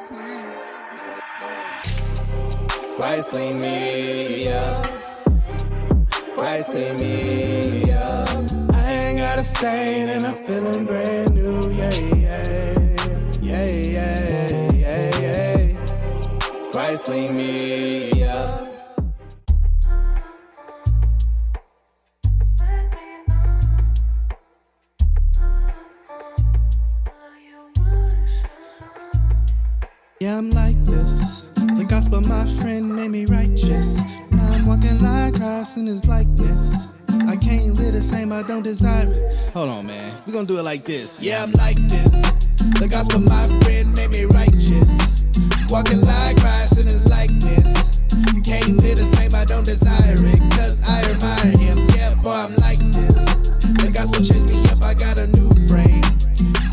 this man. This is cool. Christ clean me up. Christ clean me up. I ain't got a stain and I'm feeling brand new. Yeah, yeah, yeah, yeah, yeah, yeah. Christ clean me up. Yeah, I'm like this. The gospel, my friend, made me righteous. Now I'm walking like Christ in his likeness. I can't live the same, I don't desire it. Hold on, man. We're gonna do it like this. Yeah, I'm like this. The gospel, my friend, made me righteous. Walking like Christ in his likeness. Can't live the same, I don't desire it. Cause I admire him. Yeah, boy, I'm like this. The gospel changed me up, I got a new frame.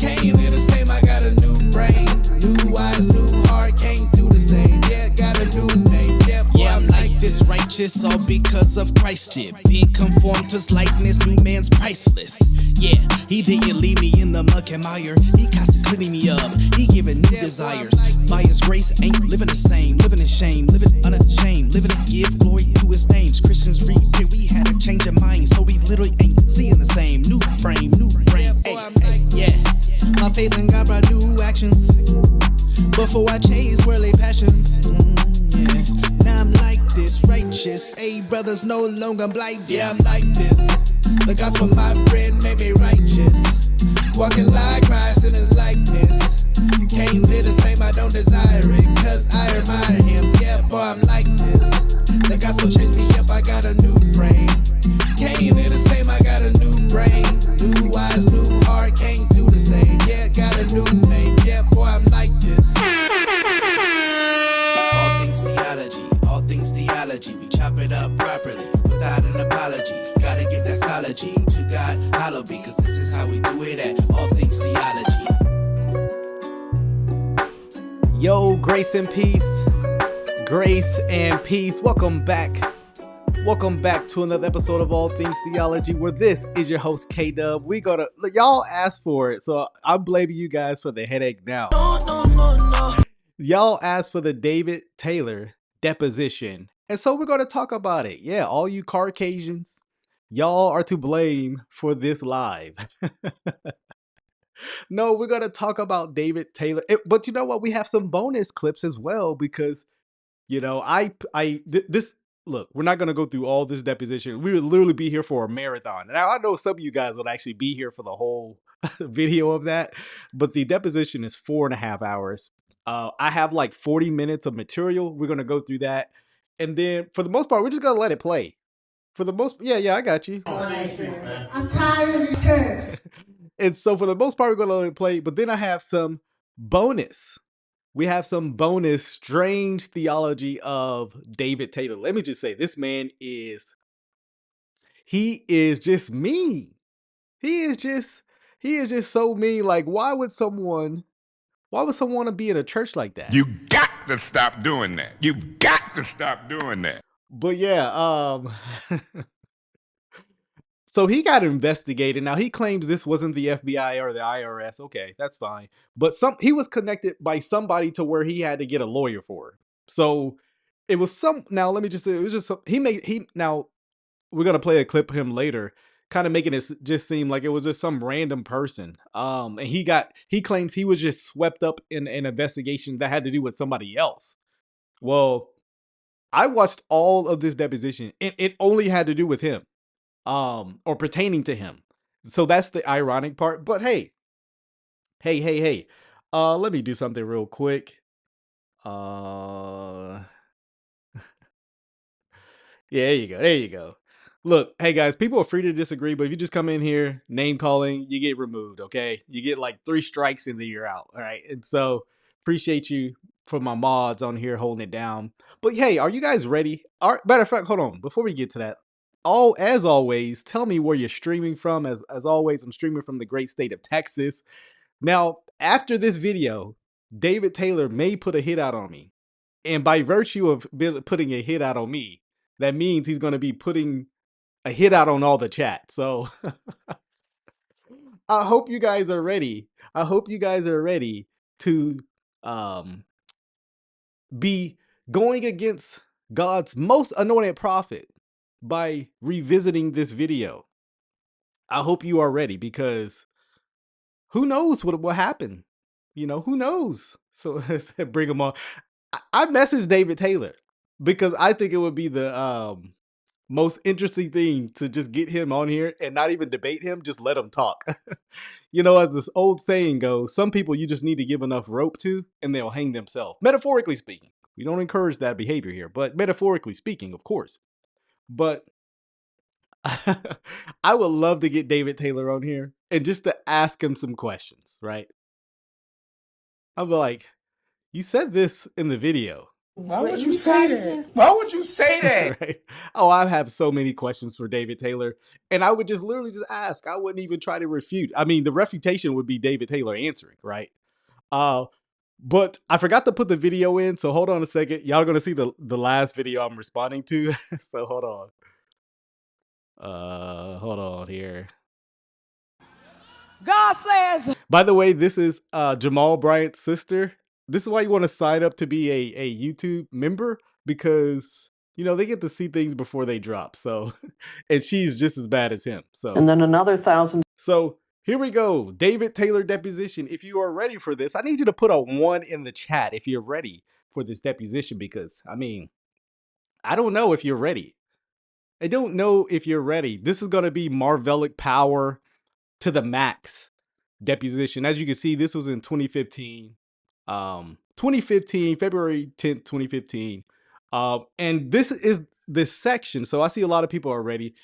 Can't live the same, I got a new brain. New eyes, new heart, can't do the same. Yeah, got a new name. Yeah, boy, I'm like this. Righteous all because of Christ did. Being conformed to his likeness, new man's priceless. Yeah, he didn't leave me in the muck and mire. He constantly cleaning me up. He giving new desires. By his grace, ain't living the same. Living in shame, living unashamed. Living to give glory to his names. Christians repent, we had a change of mind. So we literally ain't seeing the same. New frame, new brain. Yeah. My faith in God brought new actions. Before I chase worldly passions. Yeah. Now I'm like this, righteous. Hey, brothers, no longer blind. Yeah, I'm like this. The gospel, my friend, made me righteous. Walking like Christ in his likeness. Can't live the same, I don't desire it. Cause I admire him. Yeah, boy, I'm like this. The gospel changed me up, I got a new frame. Can't live the same, I got a new brain. New eyes, new heart, can't do the same. Yeah, got a new name. Yeah, boy, I'm like this. All things theology. We chop it up properly, without an apology. Gotta give that theology to God, hallowed be, cause this is how we do it at All Things Theology. Yo, grace and peace. Grace and peace. Welcome back. Welcome back to another episode of All Things Theology, where this is your host, K-Dub. Y'all asked for it, so I'm blaming you guys for the headache now. No. Y'all asked for the David Taylor deposition, and so we're going to talk about it. Yeah, all you Caucasians, y'all are to blame for this live. No, we're going to talk about David Taylor. But you know what? We have some bonus clips as well because, you know, look, we're not going to go through all this deposition. We would literally be here for a marathon. Now, I know some of you guys would actually be here for the whole video of that, but the deposition is 4.5 hours. I have like 40 minutes of material. We're going to go through that. And then for the most part, we're just going to let it play. For the most, yeah, I got you. I'm tired of the church. And so for the most part, we're going to let it play. But then I have some bonus. We have some bonus strange theology of David Taylor. Let me just say, this man he is just mean. He is just so mean. Like, why would someone want to be in a church like that? You got to stop doing that. You got to stop doing that. But yeah, so he got investigated. Now he claims this wasn't the FBI or the IRS. Okay, that's fine. But he was connected by somebody to where he had to get a lawyer for it. So it was now let me just say, it was just now we're going to play a clip of him later, kind of making it just seem like it was just some random person. And he claims he was just swept up in an investigation that had to do with somebody else. Well, I watched all of this deposition and it only had to do with him. Or pertaining to him. So that's the ironic part. But hey. Let me do something real quick. Yeah, there you go. Look, hey guys, people are free to disagree, but if you just come in here, name calling, you get removed, okay? You get like 3 strikes and then you're out, all right? And so, appreciate you for my mods on here holding it down. But hey, are you guys ready? Matter of fact, hold on, before we get to that, as always, tell me where you're streaming from. As always, I'm streaming from the great state of Texas. Now, after this video, David Taylor may put a hit out on me. And by virtue of putting a hit out on me, that means he's going to be putting a hit out on all the chat. So I hope you guys are ready. I hope you guys are ready to be going against God's most anointed prophet by revisiting this video. I hope you are ready, because who knows what will happen? Who knows? So let's bring him on. I messaged David Taylor because I think it would be the most interesting thing to just get him on here and not even debate him, just let him talk. As this old saying goes, some people you just need to give enough rope to and they'll hang themselves. Metaphorically speaking. We don't encourage that behavior here, but metaphorically speaking, of course. But I would love to get David Taylor on here and just to ask him some questions, right? I'll be like, you said this in the video. Why would you say that? Why would you say that? Right? Oh, I have so many questions for David Taylor, and I would just literally just ask. I wouldn't even try to refute. I mean, the refutation would be David Taylor answering, right? But I forgot to put the video in, so hold on a second. Y'all are gonna see the last video I'm responding to. So hold on. Hold on here. God says. By the way, this is Jamal Bryant's sister. This is why you want to sign up to be a YouTube member, because they get to see things before they drop. So, and she's just as bad as him. So, and then another 1,000. So here we go. David Taylor deposition. If you are ready for this, I need you to put a 1 in the chat if you're ready for this deposition, because I don't know if you're ready. I don't know if you're ready. This is going to be Marvelic power to the max deposition. As you can see, this was in 2015. 2015, February 10th, 2015. And this is this section. So I see a lot of people are ready.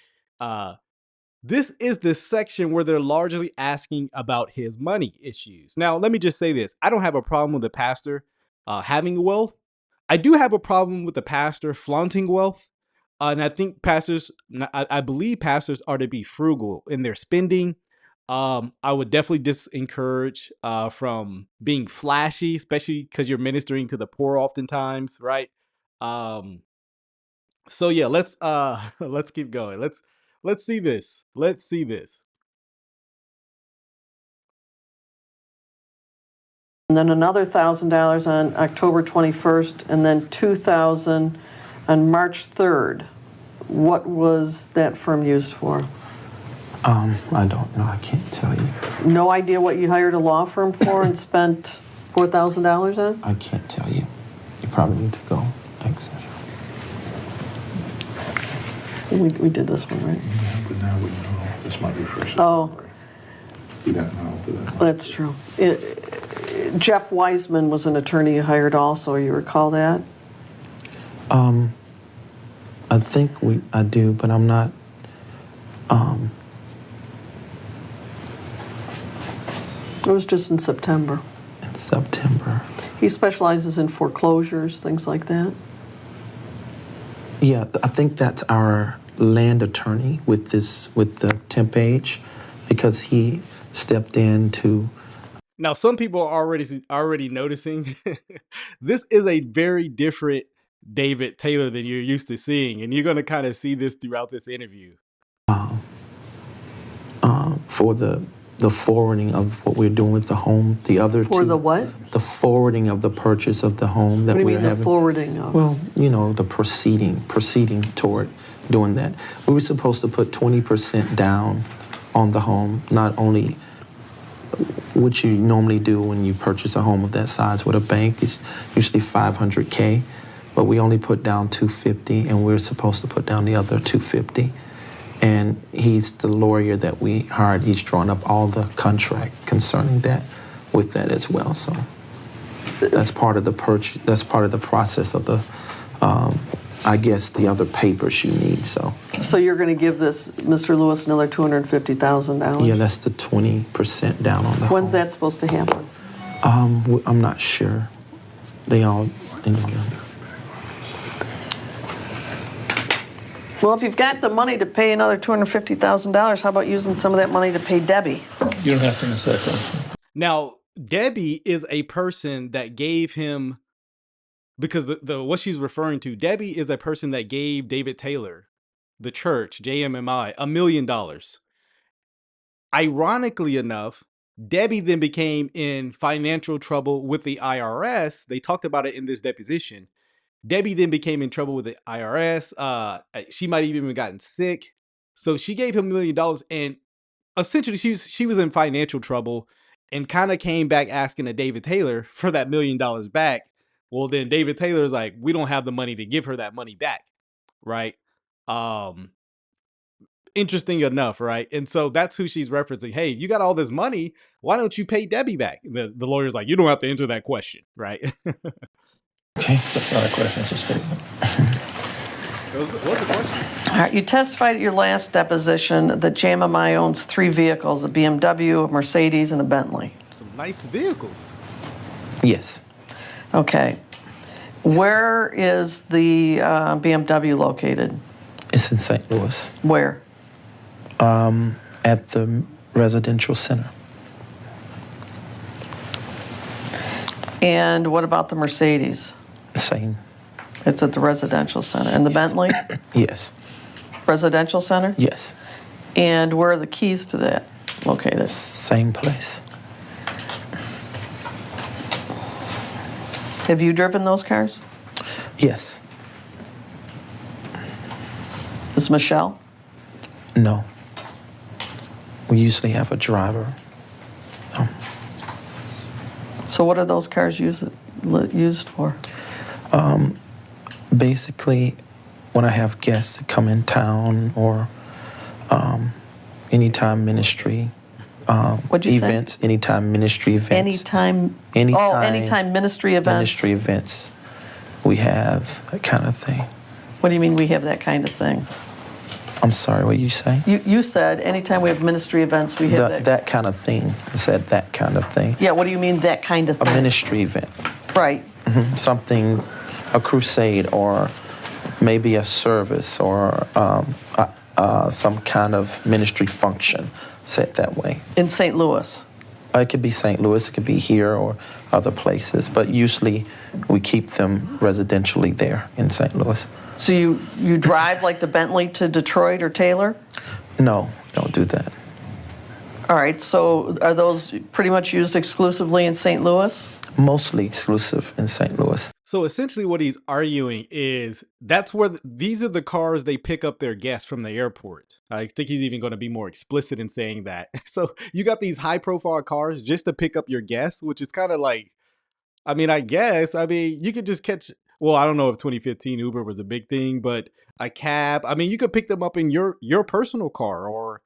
This is the section where they're largely asking about his money issues. Now, let me just say this. I don't have a problem with the pastor having wealth. I do have a problem with the pastor flaunting wealth. And I think I believe pastors are to be frugal in their spending. I would definitely discourage from being flashy, especially because you're ministering to the poor oftentimes, right? So yeah, let's keep going. Let's see this. Let's see this. And then another $1,000 on October 21st, and then $2,000 on March 3rd. What was that firm used for? I don't know. I can't tell you. No idea what you hired a law firm for and spent $4,000 on? I can't tell you. You probably need to go. Thanks. We did this one, right? Yeah, but now we know this might be Frasier. Oh. You don't know. That's true. Jeff Wiseman was an attorney you hired also. You recall that? I think I do, but I'm not. It was just in September. In September. He specializes in foreclosures, things like that. Yeah, I think that's our land attorney with the temp age, because he stepped in to. Now, some people are already noticing this is a very different David Taylor than you're used to seeing, and you're going to kind of see this throughout this interview. For the forwarding of what we're doing with the home, the other For the what? The forwarding of the purchase of the home that What do you we're mean having. the forwarding of? Well, the proceeding toward doing that. We were supposed to put 20% down on the home, not only what you normally do when you purchase a home of that size with a bank. It's usually $500K, but we only put down $250, and we're supposed to put down the other $250. And he's the lawyer that we hired. He's drawn up all the contract concerning that, with that as well. So that's part of the purchase. That's part of the process of the, I guess, the other papers you need. So you're going to give this Mr. Lewis another $250,000? Yeah, that's the 20% down on the When's home. that supposed to happen? I'm not sure. They all, Well, if you've got the money to pay another $250,000, how about using some of that money to pay Debbie? You don't have to answer that question. Now, Debbie is a person that gave him, because the what she's referring to, Debbie is a person that gave David Taylor, the church, JMMI, $1 million. Ironically enough, Debbie then became in financial trouble with the IRS. They talked about it in this deposition. Debbie then became in trouble with the IRS. She might have even gotten sick. So she gave him $1 million, and essentially she was in financial trouble and kind of came back asking to David Taylor for that $1 million back. Well, then David Taylor's like, we don't have the money to give her that money back. Right. Interesting enough, right? And so that's who she's referencing. Hey, you got all this money. Why don't you pay Debbie back? The lawyer's like, you don't have to answer that question, right? Okay. That's not a question, it's a statement. What's the question? All right, you testified at your last deposition that JMMI owns 3 vehicles, a BMW, a Mercedes, and a Bentley. Some nice vehicles. Yes. Okay. Where is the BMW located? It's in St. Louis. Where? At the residential center. And what about the Mercedes? Same. It's at the residential center. And the Bentley? Yes. Residential center? Yes. And where are the keys to that located? Same place. Have you driven those cars? Yes. Is Michelle? No. We usually have a driver. No. So what are those cars used for? Basically, when I have guests that come in town or anytime ministry What'd you say? events, anytime ministry events. Anytime ministry events? Ministry events. We have that kind of thing. What do you mean we have that kind of thing? I'm sorry, what you say? You said anytime we have ministry events, we have that. That kind of thing. I said that kind of thing. Yeah, what do you mean that kind of A thing? ministry event. Right. Something, a crusade, or maybe a service, or some kind of ministry function, said that way. In St. Louis? It could be St. Louis, it could be here or other places, but usually we keep them residentially there in St. Louis. So you drive like the Bentley to Detroit or Taylor? No, we don't do that. All right, so are those pretty much used exclusively in St. Louis? Mostly exclusive in St. Louis. So essentially what he's arguing is that's where these are the cars they pick up their guests from the airport. I think he's even going to be more explicit in saying that. So you got these high profile cars just to pick up your guests, which is kind of like, I mean, you could just catch, well, I don't know if 2015 Uber was a big thing, but a cab, I mean, you could pick them up in your personal car, or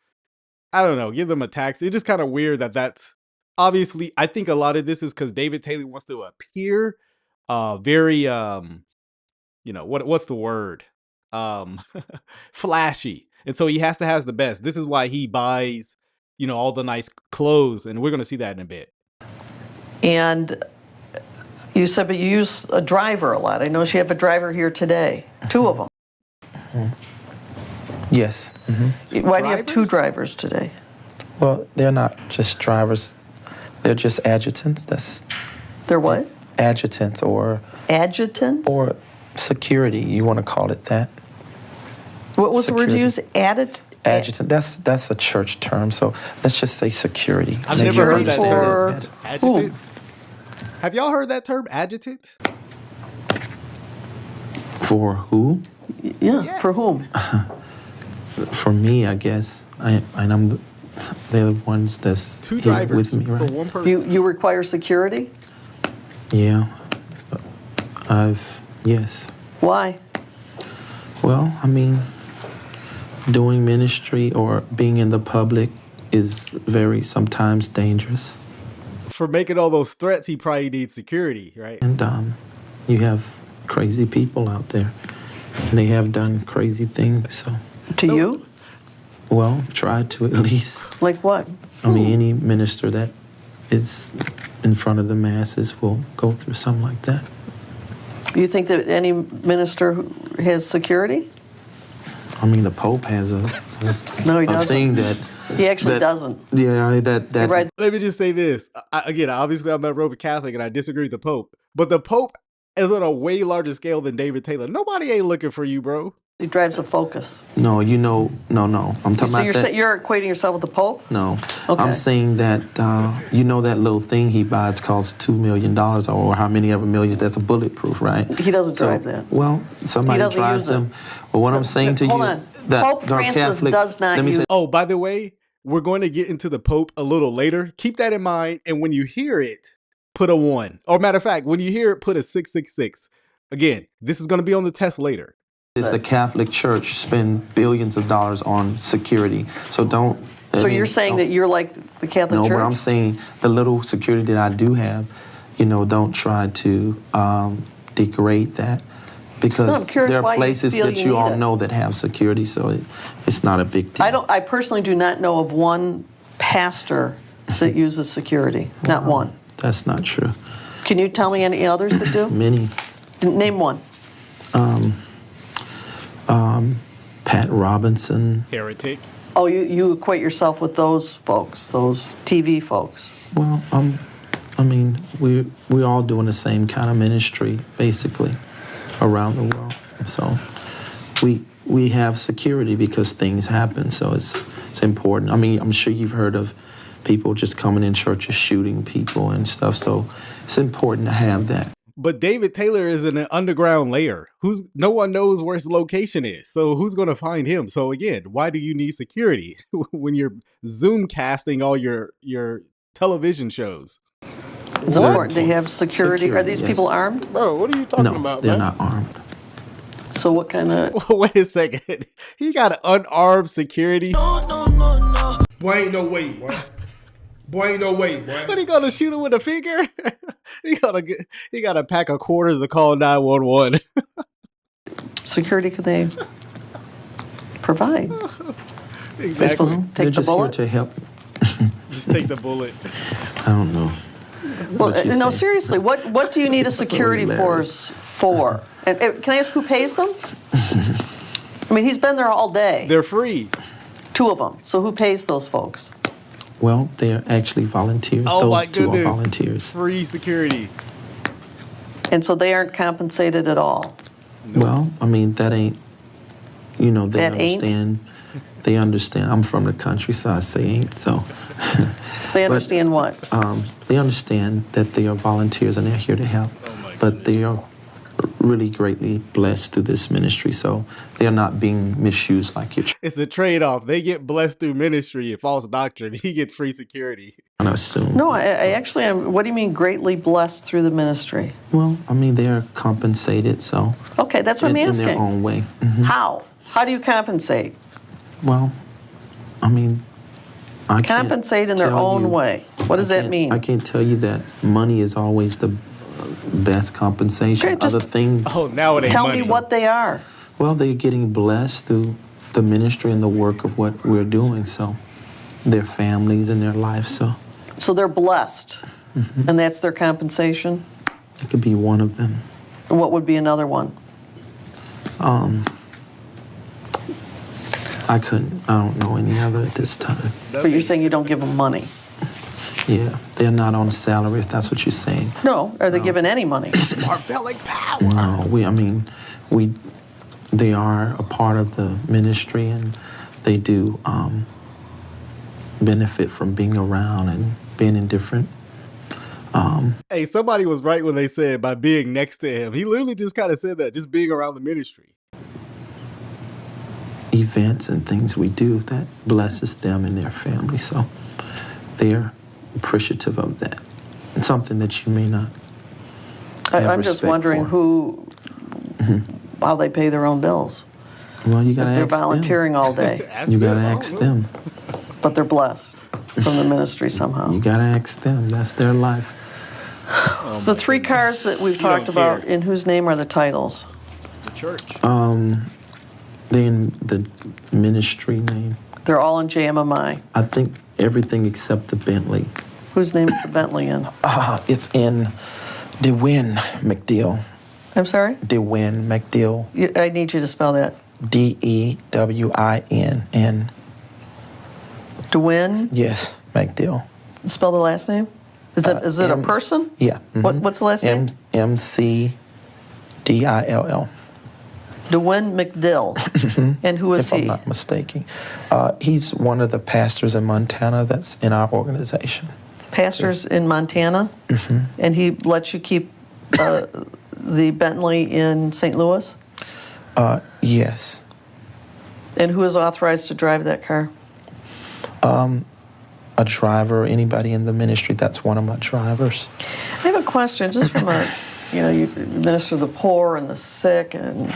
I don't know, give them a taxi. It's just kind of weird that's obviously, I think a lot of this is because David Taylor wants to appear very what's the word? Flashy. And so he has to have the best. This is why he buys, all the nice clothes, and we're going to see that in a bit. And you said, but you use a driver a lot. I know you have a driver here today. 2 of them. Yes. Why do you have 2 drivers today? Well, they're not just drivers. They're just adjutants. They're what? Adjutants or... Adjutants? Or security, you want to call it that. What was the word you used? Adjutant. That's a church term, so let's just say security. I've never heard that term. Adjutant? Have y'all heard that term, adjutant? For who? Yeah, yes. For whom? For me, I guess. They're the ones that's 2 drivers with me, right? for 1 person. You require security? Yeah. Yes. Why? Well, I mean, doing ministry or being in the public is very sometimes dangerous. For making all those threats, he probably needs security, right? And you have crazy people out there, and they have done crazy things, so. To you? Well, try to at least. Like what? I mean, any minister that is in front of the masses will go through something like that. You think that any minister has security? I mean, the Pope has a No, he doesn't. thing that... He actually doesn't. Yeah, that... Right. Let me just say this. Again, obviously I'm not Roman Catholic and I disagree with the Pope, but the Pope is on a way larger scale than David Taylor. Nobody ain't looking for you, bro. He drives a Focus. No, no. I'm talking So about that. you're equating yourself with the Pope? No. Okay. I'm saying that, that little thing he buys costs $2 million, or how many ever millions, that's a bulletproof, right? He doesn't drive that. Well, somebody doesn't drives use it. them. But what I'm saying to Hold you, on. that Pope our Francis Catholic, does not let me use say, Oh, by the way, we're going to get into the Pope a little later. Keep that in mind. And when you hear it, put a 1. Or matter of fact, when you hear it, put a 666. Again, this is going to be on the test later. is the Catholic Church spend billions of dollars on security. So don't. So you're saying that you're like the Catholic Church? No, but I'm saying the little security that I do have, don't try to degrade that. Because there are places that you all know that have security, so it's not a big deal. I personally do not know of one pastor that uses security. Not one. That's not true. Can you tell me any others that do? Many. Name one. Pat Robinson. Heretic. Oh, you equate yourself with those folks, those TV folks. Well, we're all doing the same kind of ministry, basically, around the world. So we have security because things happen, so it's important. I'm sure you've heard of people just coming in churches shooting people and stuff, so it's important to have that. But David Taylor is in an underground layer. No one knows where his location is. So who's going to find him? So again, why do you need security when you're Zoom casting all your television shows? It's important to have security. Are these people armed? Bro, what are you talking about, No, man? they're not armed. So what kind of... Wait a second. He got an unarmed security. No. Boy, ain't no way, boy. Boy, ain't no way, boy. But he gonna shoot him with a finger? he got a pack of quarters to call 911. security could they provide? Exactly. They're supposed to They're take the just here bullet? to help. Just take the bullet. I don't know. Well, no, seriously, what do you need a security force for? And can I ask who pays them? He's been there all day. They're free. 2 of them. So who pays those folks? Well, they're actually volunteers. Oh, Those my 2 goodness. are volunteers. Free security. And so they aren't compensated at all? Well, that ain't, they That understand. They understand. I'm from the country, so I say ain't, so. They understand what? They understand that they are volunteers and they're here to help. But they are really greatly blessed through this ministry, so they are not being misused like you're It's a trade-off. They get blessed through ministry and false doctrine. He gets free security. trying to assume. No, I actually am. What do you mean greatly blessed through the ministry? Well, they are compensated, so. Okay, that's what I'm asking. In their own way. Mm-hmm. How? How do you compensate? Well, I can't Compensate in their tell own you- way. What does that mean? I can't tell you that money is always the best compensation. Okay, just- Other things. Oh, now it ain't Tell money. me what they are. Well, they're getting blessed through the ministry and the work of what we're doing, so their families and their lives, so. So they're blessed, and that's their compensation? It could be one of them. And what would be another one? I don't know any other at this time. But you're saying you don't give them money? Yeah, they're not on a salary, if that's what you're saying. No, are they given any money? Marvellic power. No, they are a part of the ministry, and they do benefit from being around and being in different. Hey, somebody was right when they said by being next to him. He literally just kind of said that, just being around the ministry. Events and things we do that blesses them and their family, so they're appreciative of that. It's something that you may not have I'm just respect wondering for. how they pay their own bills. Well, you If gotta they're ask them. volunteering all day, You gotta ask them. but they're blessed from the ministry somehow. You gotta ask them. That's their life. The 3 cars that we've talked don't about, care. in whose name are the titles? The church. They're in the ministry name. They're all in JMMI. I think everything except the Bentley. Whose name is the Bentley in? It's in DeWin McDill. I'm sorry? DeWin McDill. I need you to spell that. DEWINN. DeWin? Yes, McDill. Spell the last name? Is it a person? Yeah. What's the last name? MCDILL. DeWin McDill. And who is if he? I'm not mistaken. He's one of the pastors in Montana that's in our organization. Pastors in Montana? And he lets you keep the Bentley in St. Louis? Yes. And who is authorized to drive that car? A driver, anybody in the ministry, that's one of my drivers. I have a question, just from you minister the poor and the sick and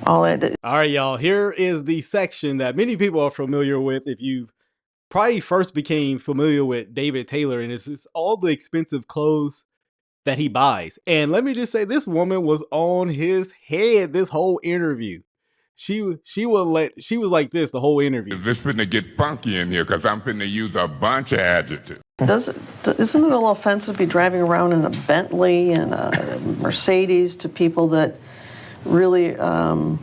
all that. All right, y'all. Here is the section that many people are familiar with. If you probably first became familiar with David Taylor, and it's all the expensive clothes that he buys. And let me just say, this woman was on his head this whole interview. She was like this the whole interview. This finna get funky in here because I'm finna use a bunch of adjectives. Isn't it a little offensive to be driving around in a Bentley and a Mercedes to people that really, are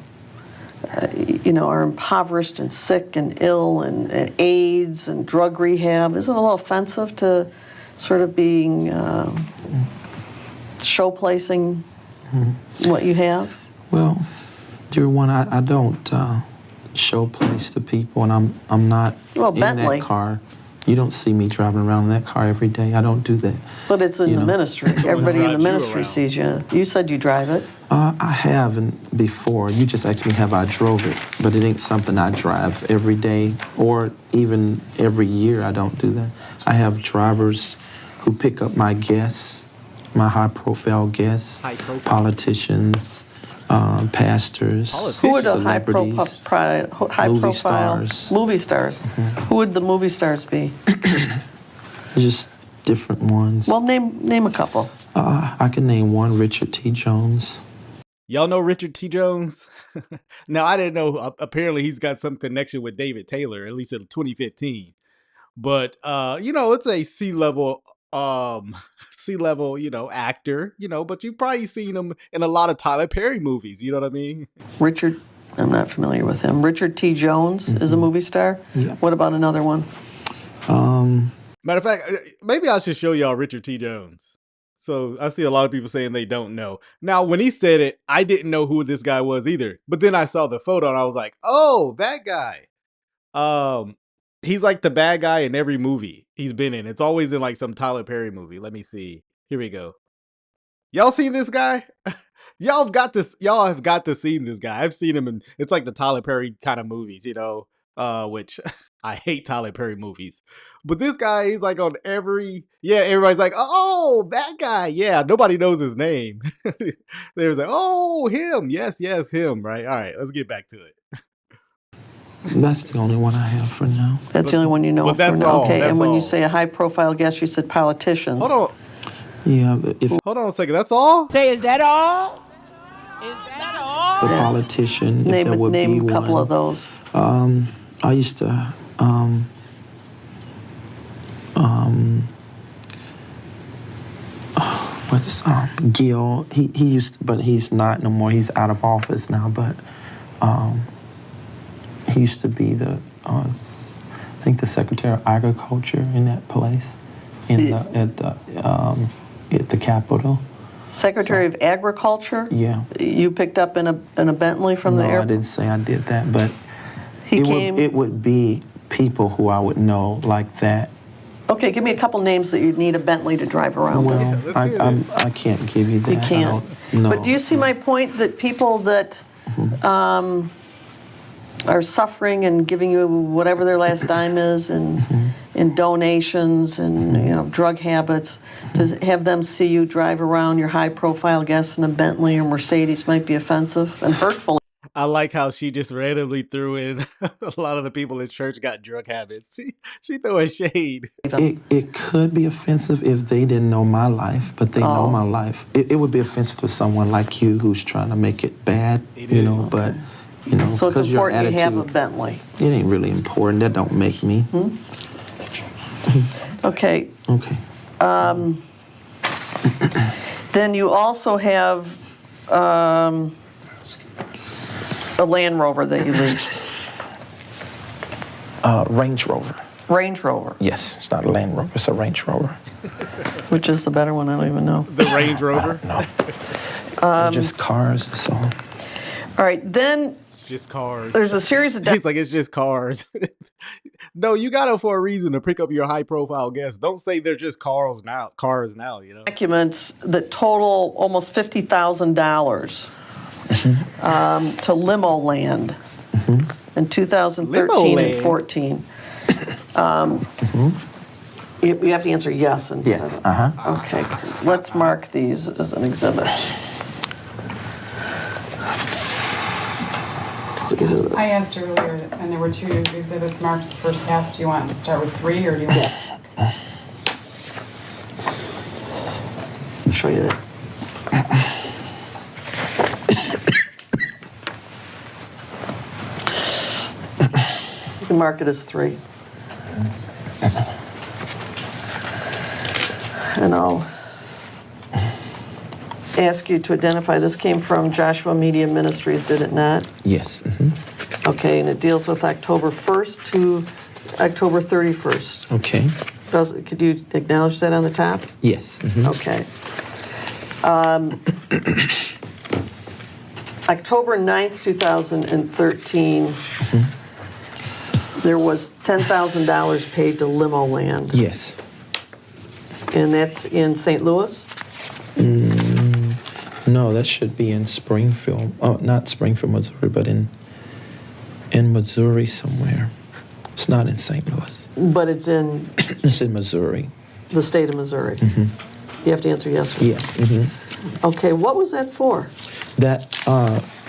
impoverished and sick and ill and AIDS and drug rehab? Isn't it a little offensive to sort of being show-placing what you have? Well, dear one, I don't show place to people, and I'm not in Bentley. that car. You don't see me driving around in that car every day. I don't do that. But it's in the ministry. Everybody in the drives you ministry around. sees you. You said you drive it. I haven't before. You just asked me have I drove it, but it ain't something I drive every day or even every year. I don't do that. I have drivers who pick up my guests, my high-profile guests, politicians, pastors, Who would the celebrities, high-profile stars. movie stars? Who would the movie stars be? Just different ones. Well, name a couple. I can name one, Richard T. Jones. Y'all know Richard T. Jones? Now, I didn't know. Apparently, he's got some connection with David Taylor, at least in 2015. But, it's a C-level, actor, but you've probably seen him in a lot of Tyler Perry movies. You know what I mean? Richard, I'm not familiar with him. Richard T. Jones is a movie star? Yeah. What about another one? Matter of fact, maybe I should show y'all Richard T. Jones. So I see a lot of people saying they don't know. Now, when he said it, I didn't know who this guy was either. But then I saw the photo and I was like, oh, that guy. He's like the bad guy in every movie he's been in. It's always in like some Tyler Perry movie. Let me see. Here we go. Y'all seen this guy? Y'all have got to see this guy. I've seen him in, it's like the Tyler Perry kind of movies, which I hate Tyler Perry movies. But this guy, he's like on everybody's like, oh, that guy. Yeah, nobody knows his name. They was like, oh, him. Yes, him. Right. All right, let's get back to it. That's the only one I have for now. That's the only one you know But that's for now. all. Okay, That's and when all. you say a high-profile guest, you said politicians. Hold on. Yeah, but if Hold on a second. That's all? Say, is that all? Is that all? the politician, if there would Name be a couple one. of those. I used to, Gil, he used to, but he's not no more. He's out of office now, but he used to be I think the Secretary of Agriculture in that place, at the Capitol. Secretary of Agriculture? Yeah. You picked up in a Bentley from the No, I airport? didn't say I did that, but it would be people who I would know like that. Okay, give me a couple names that you'd need a Bentley to drive around with. Well, let's hear this. I can't give you that. You can't. No. But do you see my point that people that are suffering and giving you whatever their last dime is and in donations and drug habits, to have them see you drive around your high-profile guests in a Bentley or Mercedes might be offensive and hurtful. I like how she just randomly threw in a lot of the people in church got drug habits. She threw a shade. It could be offensive if they didn't know my life, but they know my life. It would be offensive to someone like you who's trying to make it bad, but So it's because your important you have a attitude, Bentley. it ain't really important. That don't make me. Okay. Okay. Then you also have a Land Rover that you lease. Range Rover. Range Rover. Yes, it's not a Land Rover. It's a Range Rover. Which is the better one? I don't even know. The Range Rover? No. They're just cars, that's all. All right, then It's just cars. there's a series of He's like, it's just cars. No, you got them for a reason to pick up your high profile guests. Don't say they're just cars now, you know? documents that total almost $50,000 to limo land in 2013 and 14. You have to answer yes. Yes. Okay, let's mark these as an exhibit. I asked earlier, and there were 2 exhibits marked the first half. Do you want to start with 3, or do you want? I'll show you that. You can mark it as 3. And I'll ask you to identify. This came from Joshua Media Ministries, did it not? Yes. Okay, and it deals with October 1st to October 31st. Okay. Could you acknowledge that on the top? Yes. Okay. October 9th, 2013, there was $10,000 paid to limo land. Yes. And that's in St. Louis? No, that should be in Springfield. Oh, not Springfield, Missouri, but in Missouri somewhere. It's not in St. Louis. But it's in It's in Missouri. the state of Missouri. You have to answer yes or no. Yes. Okay, what was that for? That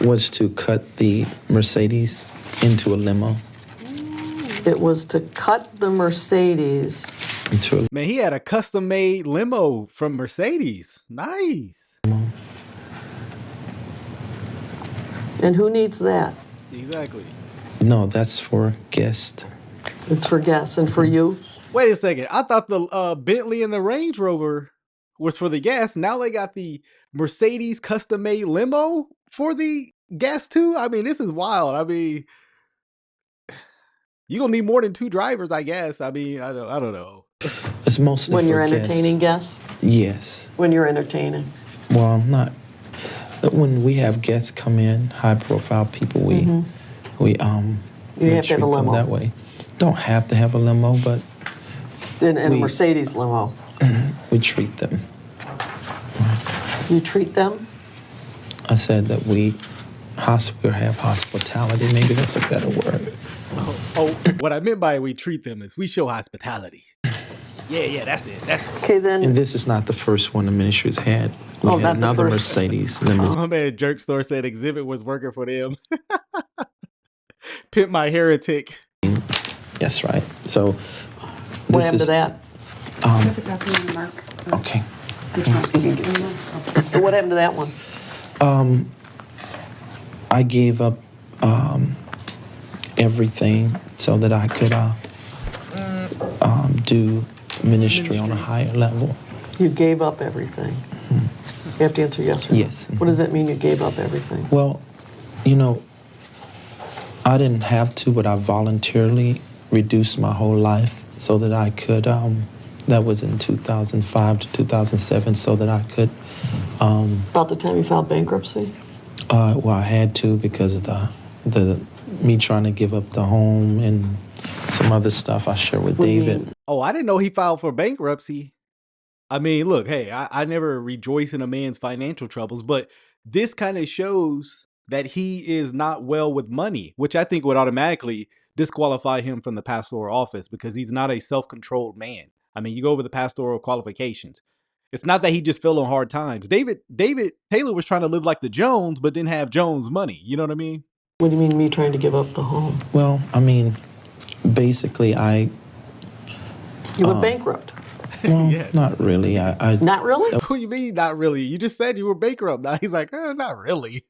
was to cut the Mercedes into a limo. It was to cut the Mercedes. Into a Man, he had a custom made limo from Mercedes. Nice. And who needs that? Exactly. No, that's for guests. It's for guests and for you? Wait a second. I thought the Bentley and the Range Rover was for the guests. Now they got the Mercedes custom made limo for the guests too. I mean, this is wild. I mean, you're gonna need more than 2 drivers, I guess. I mean, I don't know. It's mostly When for you're guests. entertaining guests? Yes. When you're entertaining. Well, not. When we have guests come in, high profile people, we You have to have treat a them limo. that way. Don't have to have a limo, but In a We- Mercedes limo. we treat them. You treat them? I said that we have hospitality. Maybe that's a better word. Oh, what I meant by we treat them is we show hospitality. Yeah, that's it. Okay, then. And this is not the first one the ministry's had. We Oh, had not the another first. Mercedes limousine. My man Jerk Store said Exhibit was working for them. Pimp my heretic. That's right. So What happened to that? Exhibit document mark. Okay. What happened to that one? I gave up everything so that I could do ministry on a higher level. You gave up everything. You have to answer yes or no. Yes. What does that mean, you gave up everything? Well, you know, I didn't have to, but I voluntarily reduced my whole life so that I could, that was in 2005 to 2007, so that I could, About the time you filed bankruptcy? well, I had to because of the me trying to give up the home and some other stuff I share with What do you David. mean? Oh, I didn't know he filed for bankruptcy. I mean, look, hey, I never rejoice in a man's financial troubles, but this kind of shows that he is not well with money, which I think would automatically disqualify him from the pastoral office because he's not a self-controlled man. I mean, you go over the pastoral qualifications. It's not that he just fell on hard times. David Taylor was trying to live like the Jones, but didn't have Jones money. You know what I mean? What do you mean, me trying to give up the home? Well, I mean, basically, You went bankrupt. well, Yes. not really. I Not really? What do you mean, not really? You just said you were bankrupt. Now he's like, not really.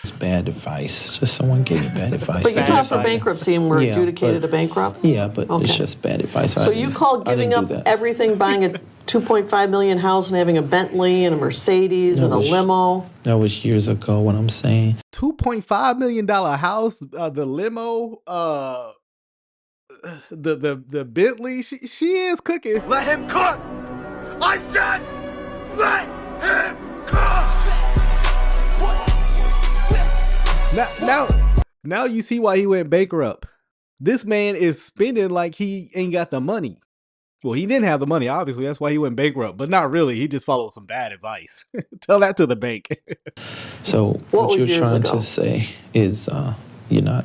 it's bad advice. Just someone gave me bad advice. But you Bad filed for advice. bankruptcy and were Yeah, adjudicated but- a bankrupt? Yeah, but Okay. it's just bad advice. So you call giving up everything, buying a $2.5 million house and having a Bentley and a Mercedes No, and a but limo? That was years ago. What I'm saying. $2.5 million house, the limo, the Bentley. She is cooking. Let him cook! I said, let him cook! Now you see why he went bankrupt. This man is spending like he ain't got the money. Well, he didn't have the money, obviously. That's why he went bankrupt. But not really. He just followed some bad advice. Tell that to the bank. So what you're trying to say is you're not.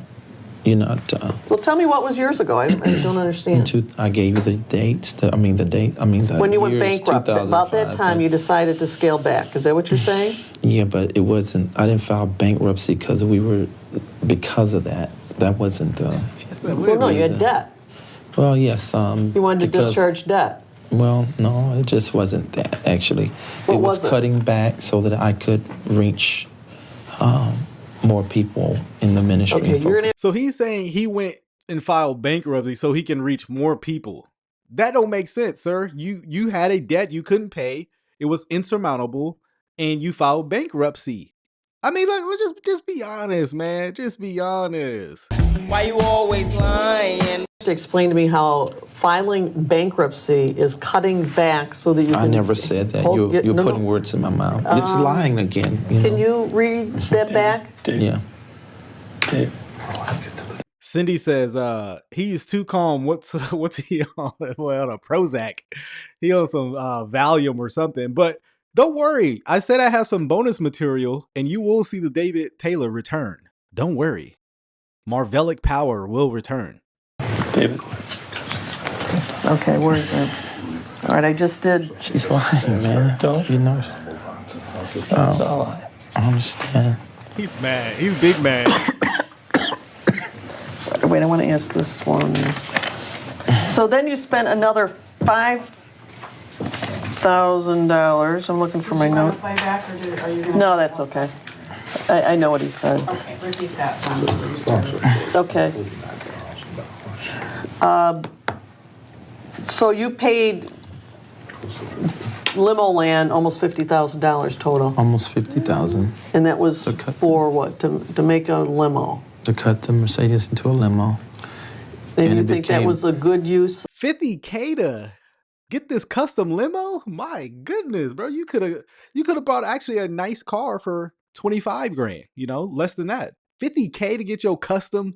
Well, tell me what was years ago. I don't understand. I gave you the dates. When you went bankrupt, about that time you decided to scale back. Is that what you're saying? Yeah, but it wasn't. I didn't file bankruptcy because of that. That wasn't. Yes, that well, no, you had debt. Well, yes. You wanted to discharge debt. Well, no, it just wasn't that, actually. What it was cutting back so that I could reach more people in the ministry. Okay, so he's saying he went and filed bankruptcy so he can reach more people. That don't make sense, sir. You had a debt you couldn't pay. It was insurmountable, and you filed bankruptcy. I mean, like, just be honest, man. Just be honest. Why you always lying? Explain to me how filing bankruptcy is cutting back so that you can... I never said that. You're putting words in my mouth. It's lying again. Can you read that back? Yeah. Cindy says, he's too calm. What's he on? Well, a Prozac. He on some Valium or something. But don't worry. I said I have some bonus material, and you will see the David Taylor return. Don't worry. Marvelic power will return. David. Okay, where is it? All right, I just did. She's lying, man. Don't. You know. It's all lie. I understand. He's mad. He's big mad. Wait, I want to ask this one. So then you spent another $5,000. I'm looking for my note. Play back, or are you gonna... No, that's okay. I know what he said. Okay, repeat that. Okay. So you paid Limo Land almost $50,000 total. Almost $50,000. And that was for what? To make a limo? To cut the Mercedes into a limo. And you think that was a good use? $50K to get this custom limo? My goodness, bro. You could have bought actually a nice car for 25 grand, less than that. $50K to get your custom.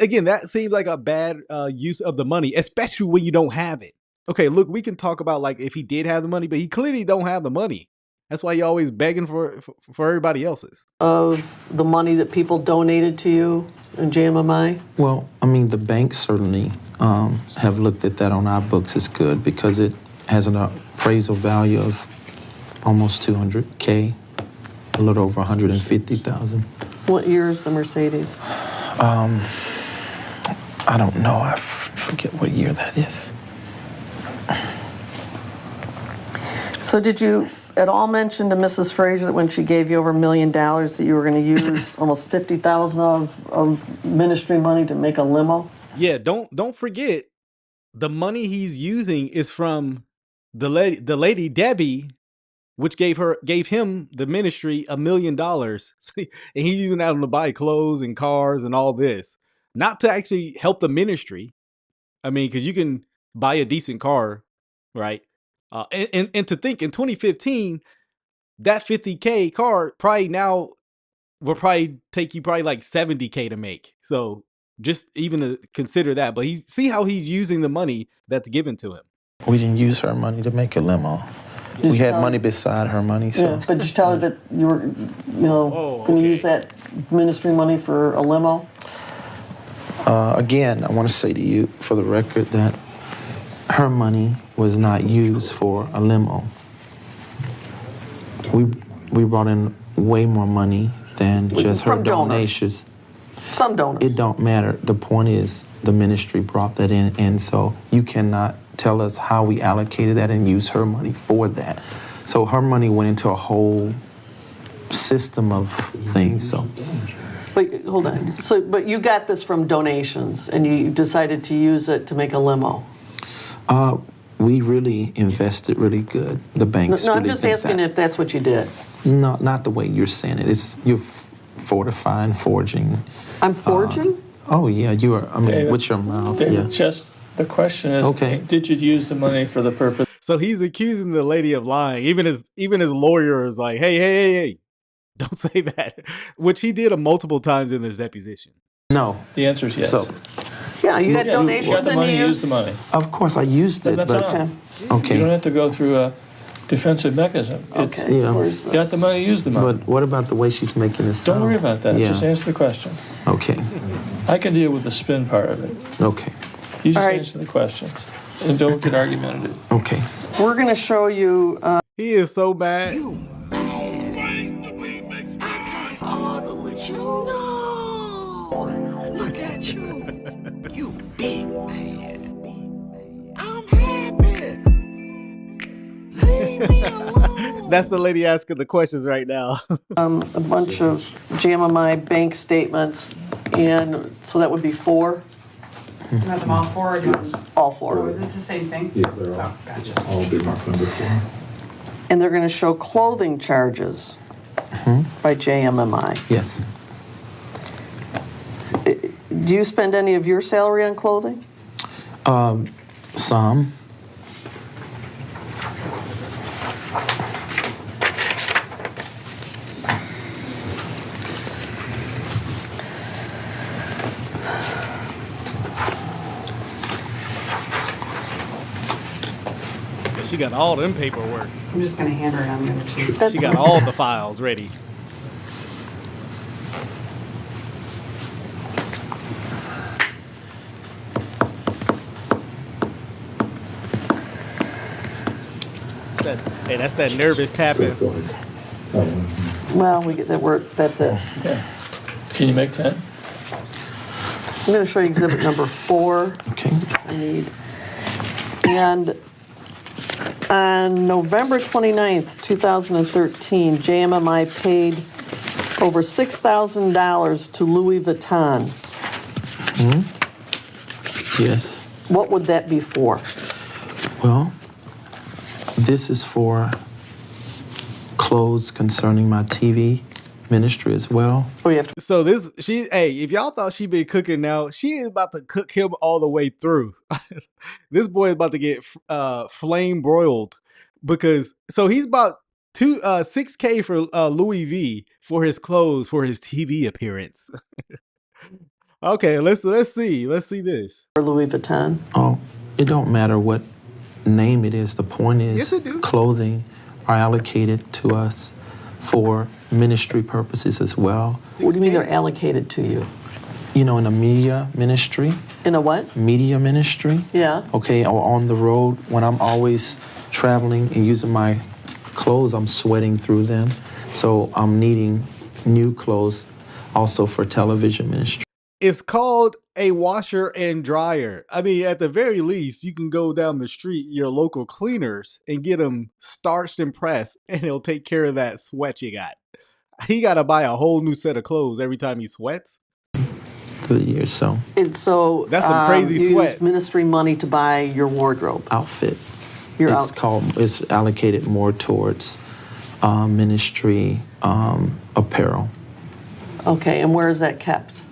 Again, that seems like a bad use of the money, especially when you don't have it. Okay, look, we can talk about like if he did have the money, but he clearly don't have the money. That's why you're always begging for everybody else's. Of the money that people donated to you in JMMI? Well, I mean, the banks certainly have looked at that on our books as good because it has an appraisal value of almost $200K, a little over $150,000. What year is the Mercedes? I don't know. I forget what year that is. So did you at all mention to Mrs. Frasier that when she gave you over $1 million that you were going to use almost $50,000 of ministry money to make a limo? Yeah, don't forget the money he's using is from the lady Debbie, which gave him the ministry $1 million, and he's using that to buy clothes and cars and all this, not to actually help the ministry. I mean, because you can buy a decent car, right? And to think in 2015, that $50K car probably now will probably take you probably like $70K to make. So just even to consider that, but see how he's using the money that's given to him. We didn't use her money to make a limo. We had money beside her money. So. Yeah, but you tell her that you were, going to use that ministry money for a limo? Again, I want to say to you, for the record, that her money was not used for a limo. We brought in way more money than just her donations. Some donors. It don't matter. The point is the ministry brought that in, and so you cannot tell us how we allocated that and use her money for that. So her money went into a whole system of things. So. But hold on. But you got this from donations, and you decided to use it to make a limo. We really invested really good. The banks. No, really I'm just asking if that's what you did. No, not the way you're saying it. You're fortifying, forging. I'm forging? Oh yeah, you are. I mean, David, with your mouth. David, yeah. Just the question is, okay. Did you use the money for the purpose? So he's accusing the lady of lying. Even his lawyer is like, hey. Don't say that. Which he did multiple times in this deposition. No. The answer is yes. So, Yeah, you got you donations got the and money, you use the money. of course, I used Then it, that's but enough. okay. You don't have to go through a defensive mechanism. It's, Okay, Yeah. where's you got the money, use the money. But what about the way she's making this sound? Don't worry about that. Yeah. Just answer the question. Okay. I can deal with the spin part of it. Okay. You just All right. answer the questions. And don't get argumentative. Okay. We're going to show you. He is so mad. Look at you. You big man. I'm happy. Leave me alone. That's the lady asking the questions right now. A bunch of GMMI bank statements, and so that would be 4. You want them all 4 or do you want All 4. this is the same thing? Yeah, they're all, all be marked number 4. And they're going to show clothing charges by JMMI. Yes. Do you spend any of your salary on clothing? Some. She got all them paperwork. I'm just going to hand her it on the other two. She got all the files ready. That's that nervous tapping. Well, we get that word. That's it. Yeah. Can you make 10? I'm going to show you exhibit number 4. Okay. I need. And on November 29th, 2013, JMMI paid over $6,000 to Louis Vuitton. Yes. What would that be for? Well, this is for clothes concerning my TV ministry as well. Oh, you have to. So if y'all thought she been cooking now, she is about to cook him all the way through. This boy is about to get flame broiled because he's about $6K for Louis V for his clothes for his TV appearance. Okay, let's see this. For Louis Vuitton. Oh, it don't matter what name it is. The point is, Yes, it do. clothing are allocated to us for ministry purposes as well. What do you mean they're allocated to you? You know, in a media ministry. In a what? Media ministry. Yeah. Okay, or on the road, when I'm always traveling and using my clothes, I'm sweating through them. So I'm needing new clothes also for television ministry. It's called a washer and dryer. I mean, at the very least, you can go down the street, your local cleaners, and get them starched and pressed, and it'll take care of that sweat you got. He got to buy a whole new set of clothes every time he sweats. For the year, so And so That's some crazy you sweat. use ministry money to buy your wardrobe. outfit. Your It's it's allocated more towards ministry apparel. Okay, and where is that kept?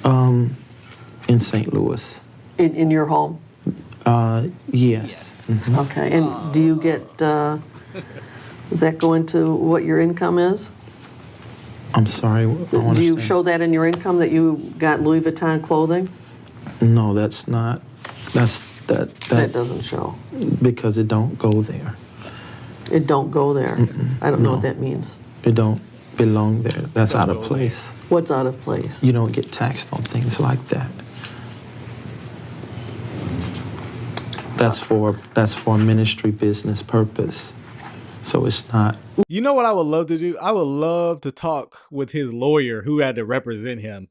In St. Louis. In your home? Yes. Mhm. Okay, and do you get, does that go into what your income is? I'm sorry. I don't Do you understand. show that in your income that you got Louis Vuitton clothing? No, that's not. That That doesn't show. because it don't go there. It don't go there. I don't know no. what that means. It don't belong there. That's out of go place. What's out of place? You don't get taxed on things like that. That's for ministry business purpose. So it's not. You know what I would love to do? I would love to talk with his lawyer who had to represent him.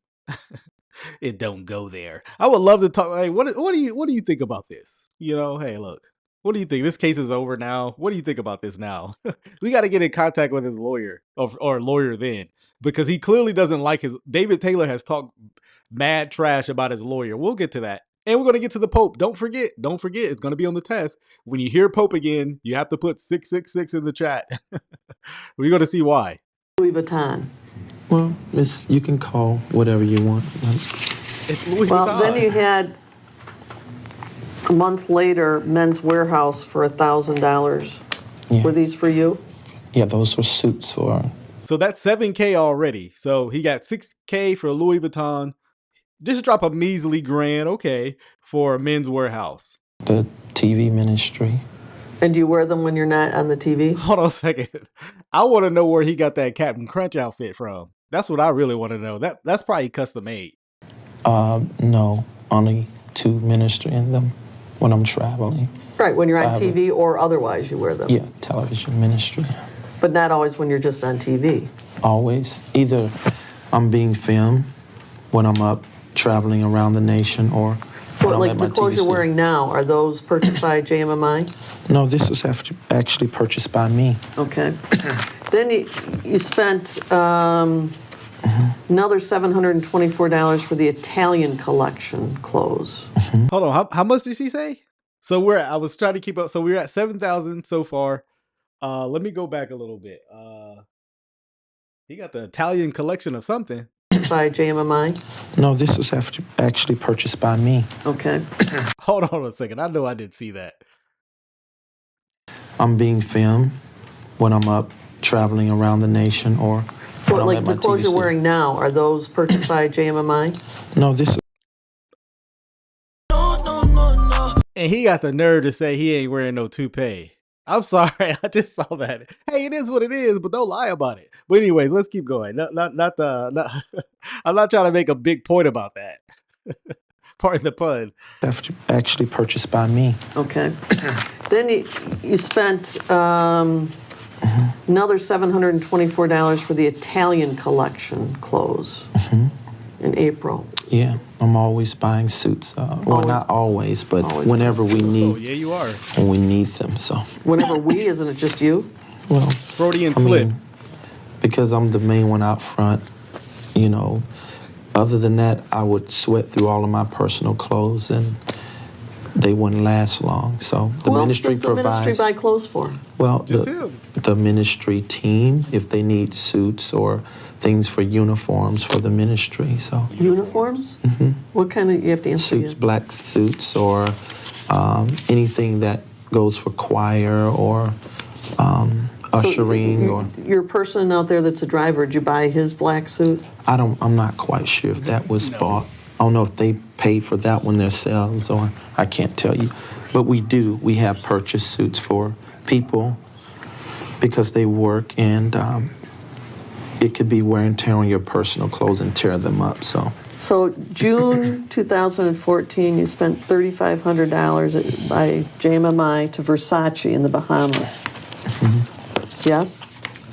It don't go there. I would love to talk. Hey, what do you think about this? You know, hey, look, what do you think? This case is over now. What do you think about this now? We got to get in contact with his lawyer or lawyer then, because he clearly doesn't like David Taylor has talked mad trash about his lawyer. We'll get to that. And we're going to get to the Pope. Don't forget, it's going to be on the test. When you hear Pope again, you have to put 666 in the chat. We're going to see why. Louis Vuitton. Well, you can call whatever you want. It's Louis Well, Vuitton. then you had a month later, Men's Warehouse for $1,000. Yeah. Were these for you? Yeah, those were suits or So that's $7K already. So he got $6K for Louis Vuitton. Just drop a measly grand, okay, for Men's Warehouse. The TV ministry. And do you wear them when you're not on the TV? Hold on a second. I want to know where he got that Captain Crunch outfit from. That's what I really want to know. That's probably custom made. No, only to minister in them when I'm traveling. Right, when you're on TV or otherwise you wear them. Yeah, television ministry. But not always when you're just on TV. Always. Either I'm being filmed when I'm up traveling around the nation, or so like the clothes you're wearing now, are those purchased by JMMI? No, this was actually purchased by me. Okay. Then you spent another $724 for the Italian collection clothes. Hold on, how much did she say? So I was trying to keep up. So we're at 7,000 so far. Let me go back a little bit. He got the Italian collection of something. By JMMI? No, this was actually purchased by me. Okay. Hold on a second. I know I did see that. I'm being filmed when I'm up traveling around the nation, or so like the clothes you're wearing now, are those purchased by JMMI? No, this is... And he got the nerve to say he ain't wearing no toupee. I'm sorry, I just saw that. Hey, it is what it is, but don't lie about it. But anyways, let's keep going. I'm not trying to make a big point about that. Pardon the pun. Actually purchased by me. Okay. Then you spent another $724 for the Italian collection clothes in April. Yeah, I'm always buying suits. Well, not always, but whenever we need. Oh, yeah, you are. When we need them, so. Whenever isn't it just you? Well, Freudian slip. Because I'm the main one out front, you know. Other than that, I would sweat through all of my personal clothes, and they wouldn't last long. So the ministry provides. Who else does the ministry buy clothes for? Well, the ministry team, if they need suits or things for uniforms for the ministry. So uniforms? Mm-hmm. What kind of, you have to answer suits, black suits, or anything that goes for choir or ushering. So your person out there that's a driver, did you buy his black suit? I'm not quite sure if that was bought. I don't know if they paid for that one themselves, or I can't tell you. But we have purchased suits for people because they work, and it could be wear and tear on your personal clothes and tear them up. So June 2014, you spent $3,500 by JMMI to Versace in the Bahamas. Mm-hmm. Yes?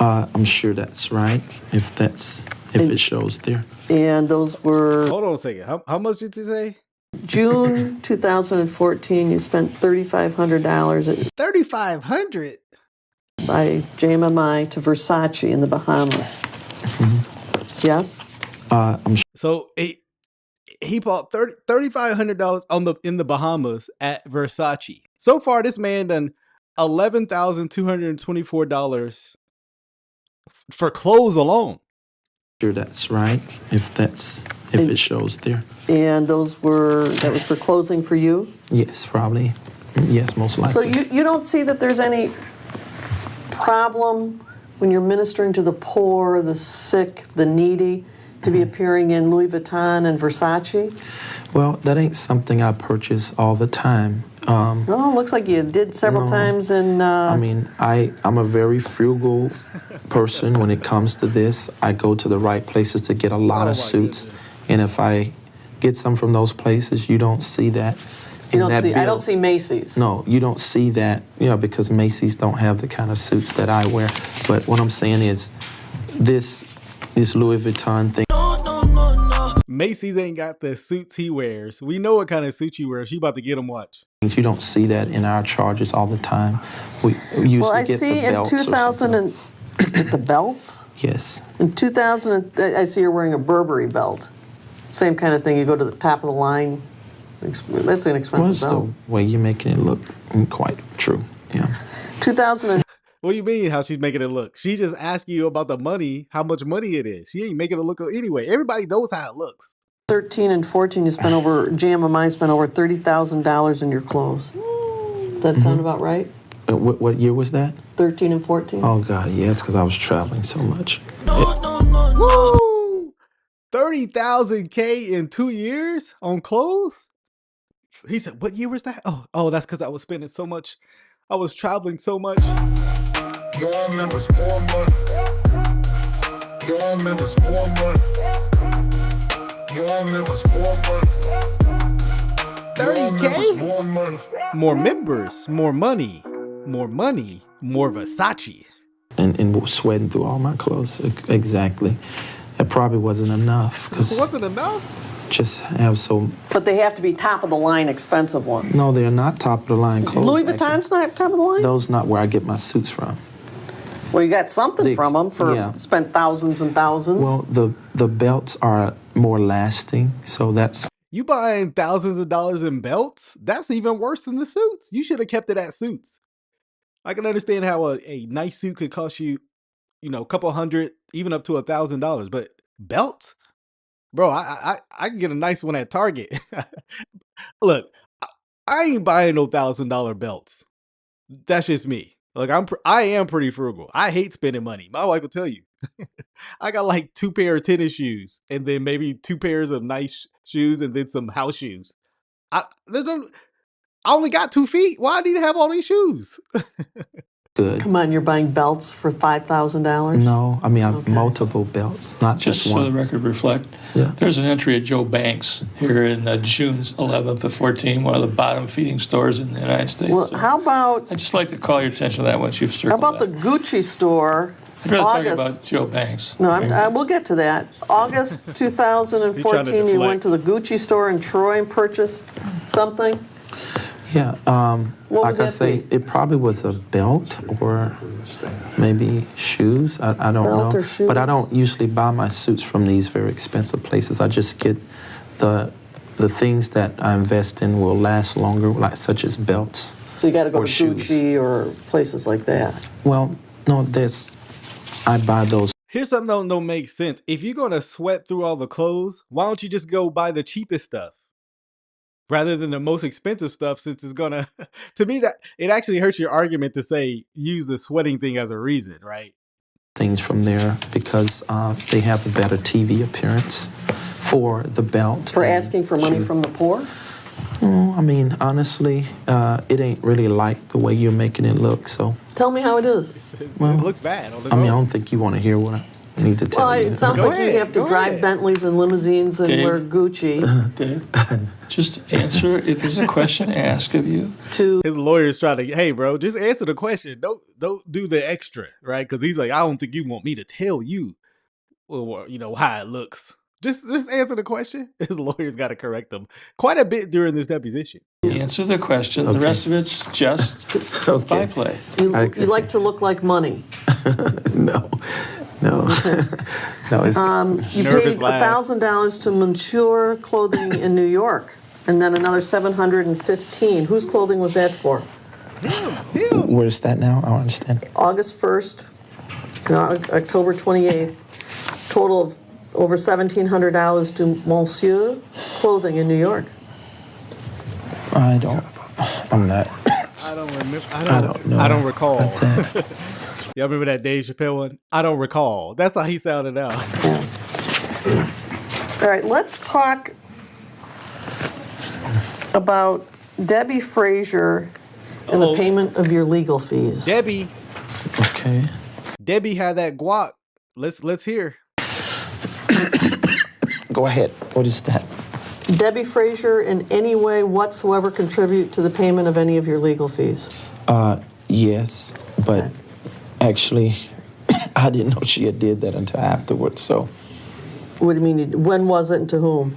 I'm sure that's right, if it shows there. And those were... Hold on a second. How much did you say? June 2014, you spent $3,500. $3,500? By JMMI to Versace in the Bahamas. Mm-hmm. Yes? So he bought $3,500 in the Bahamas at Versace. So far, this man done $11,224 for clothes alone. Sure, that's right. If it shows there. And that was for clothing for you? Yes, probably. Yes, most likely. So you don't see that there's any problem when you're ministering to the poor, the sick, the needy, to be appearing in Louis Vuitton and Versace? Well, that ain't something I purchase all the time. Well, it looks like you did several times in... I'm a very frugal person when it comes to this. I go to the right places to get a lot of suits. Goodness. And if I get some from those places, you don't see that. I don't see Macy's. No, you don't see that, because Macy's don't have the kind of suits that I wear. But what I'm saying is, this Louis Vuitton thing. Macy's ain't got the suits he wears. We know what kind of suit you wear. She about to get him, watch. You don't see that in our charges all the time. We usually get the belts. Well, I see in 2000 and the belts? Yes. In 2000, I see you're wearing a Burberry belt. Same kind of thing. You go to the top of the line. That's an expensive belt. The way you're making it look quite true. Yeah. 2000. What do you mean how she's making it look? She just asking you about the money, how much money it is. She ain't making it look anyway. Everybody knows how it looks. 13 and 14, JMMI spent over $30,000 in your clothes. Does that sound about right? What year was that? 13 and 14. Oh, God, yes, because I was traveling so much. Woo! 30,000 K in 2 years on clothes? He said, what year was that? Oh, that's because I was spending so much. I was traveling so much. Y'all members more money. Y'all members more money. Y'all members more money. 30K? More money. More members, more money, more Versace. And sweating through all my clothes. Exactly. That probably wasn't enough. It wasn't enough? Just have so... But they have to be top-of-the-line expensive ones. No, they're not top-of-the-line clothes. Louis Vuitton's not top-of-the-line? Those not where I get my suits from. Well, you got something from them spent thousands and thousands. Well, the belts are more lasting, so that's... You buying thousands of dollars in belts? That's even worse than the suits. You should have kept it at suits. I can understand how a nice suit could cost you, a couple hundred, even up to $1,000. But belts? Bro, I can get a nice one at Target. Look, I ain't buying no $1,000 belts. That's just me. Like I am pretty frugal. I hate spending money. My wife will tell you. I got like 2 pair of tennis shoes and then maybe 2 pairs of nice shoes and then some house shoes. I only got 2 feet. Why do you have all these shoes? Good. Come on, you're buying belts for $5,000? No, I mean, I have multiple belts, not just one. Just so the record reflect, there's an entry at Joe Banks here in June 11th of 14, one of the bottom feeding stores in the United States. Well, so how about... I'd just like to call your attention to that once you've circled How about the Gucci store? I'd rather talk about Joe Banks. No, I will get to that. August 2014, you went to the Gucci store in Troy and purchased something? Yeah, like I say, it probably was a belt or maybe shoes. I don't know. Or shoes. But I don't usually buy my suits from these very expensive places. I just get the things that I invest in will last longer, like such as belts. So you got to go to shoes. Gucci or places like that. Well, no, I buy those. Here's something that don't make sense. If you're going to sweat through all the clothes, why don't you just go buy the cheapest stuff? Rather than the most expensive stuff, since it's gonna, to me, that it actually hurts your argument to say use the sweating thing as a reason, right? Things from there because they have a better TV appearance for the belt. For asking for money from the poor? I mean, honestly, it ain't really like the way you're making it look, so. Tell me how it is. It looks bad on its I mean, I own. don't think you want to hear what I need to tell you. It sounds like you have to drive Bentleys and limousines and wear Gucci. Dave, just answer if there's a question asked of you. His lawyer's trying to, hey, bro, just answer the question. Don't do the extra, right? Because he's like, I don't think you want me to tell you, how it looks. Just answer the question. His lawyer's got to correct him quite a bit during this deposition. Answer the question. Okay. The rest of it's just byplay. You like to look like money. No. No. No. You paid $1,000 to Mansour Clothing in New York, and then another $715. Whose clothing was that for? Him. Where's that now? I don't understand. August 1st, October 28th. Total of over $1,700 to Monsieur Clothing in New York. I'm not. I don't remember. I don't know. I don't recall. Y'all remember that Dave Chappelle one? I don't recall. That's how he sounded out. All right, let's talk about Debbie Frasier and the payment of your legal fees. Debbie. Okay. Debbie had that guap. Let's hear. Go ahead. What is that? Debbie Frasier in any way whatsoever contribute to the payment of any of your legal fees? Yes, but actually, I didn't know she had did that until afterwards, so. What do you mean, when was it and to whom?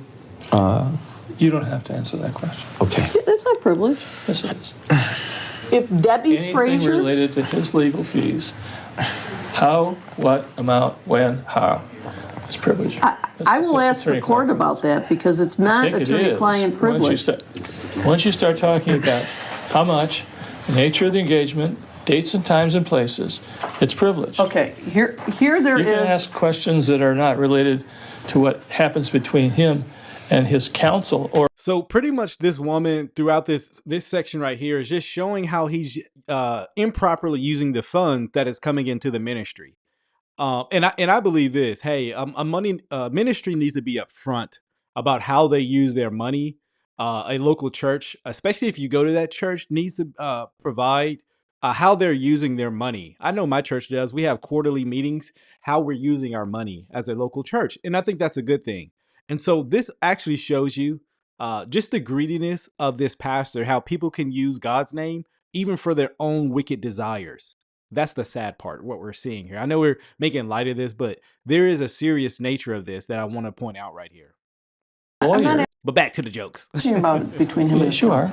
You don't have to answer that question. Okay. That's not privilege. Yes, it is. If Debbie Anything Frasier... related to his legal fees, how, what, amount, when, how, is privilege. I will ask the court about that because it's not attorney-client privilege. Once you start talking about how much, the nature of the engagement, dates and times and places, it's privilege. Okay, here there you is... can ask questions that are not related to what happens between him and his counsel. So pretty much this woman throughout this section right here is just showing how he's improperly using the fund that is coming into the ministry. And I believe this. Hey, ministry needs to be upfront about how they use their money. A local church, especially if you go to that church, needs to provide how they're using their money. I know my church does. We have quarterly meetings, how we're using our money as a local church. And I think that's a good thing. And so this actually shows you just the greediness of this pastor, how people can use God's name even for their own wicked desires. That's the sad part, what we're seeing here. I know we're making light of this, but there is a serious nature of this that I want to point out right here. But back to the jokes. About between him and Yes, you are.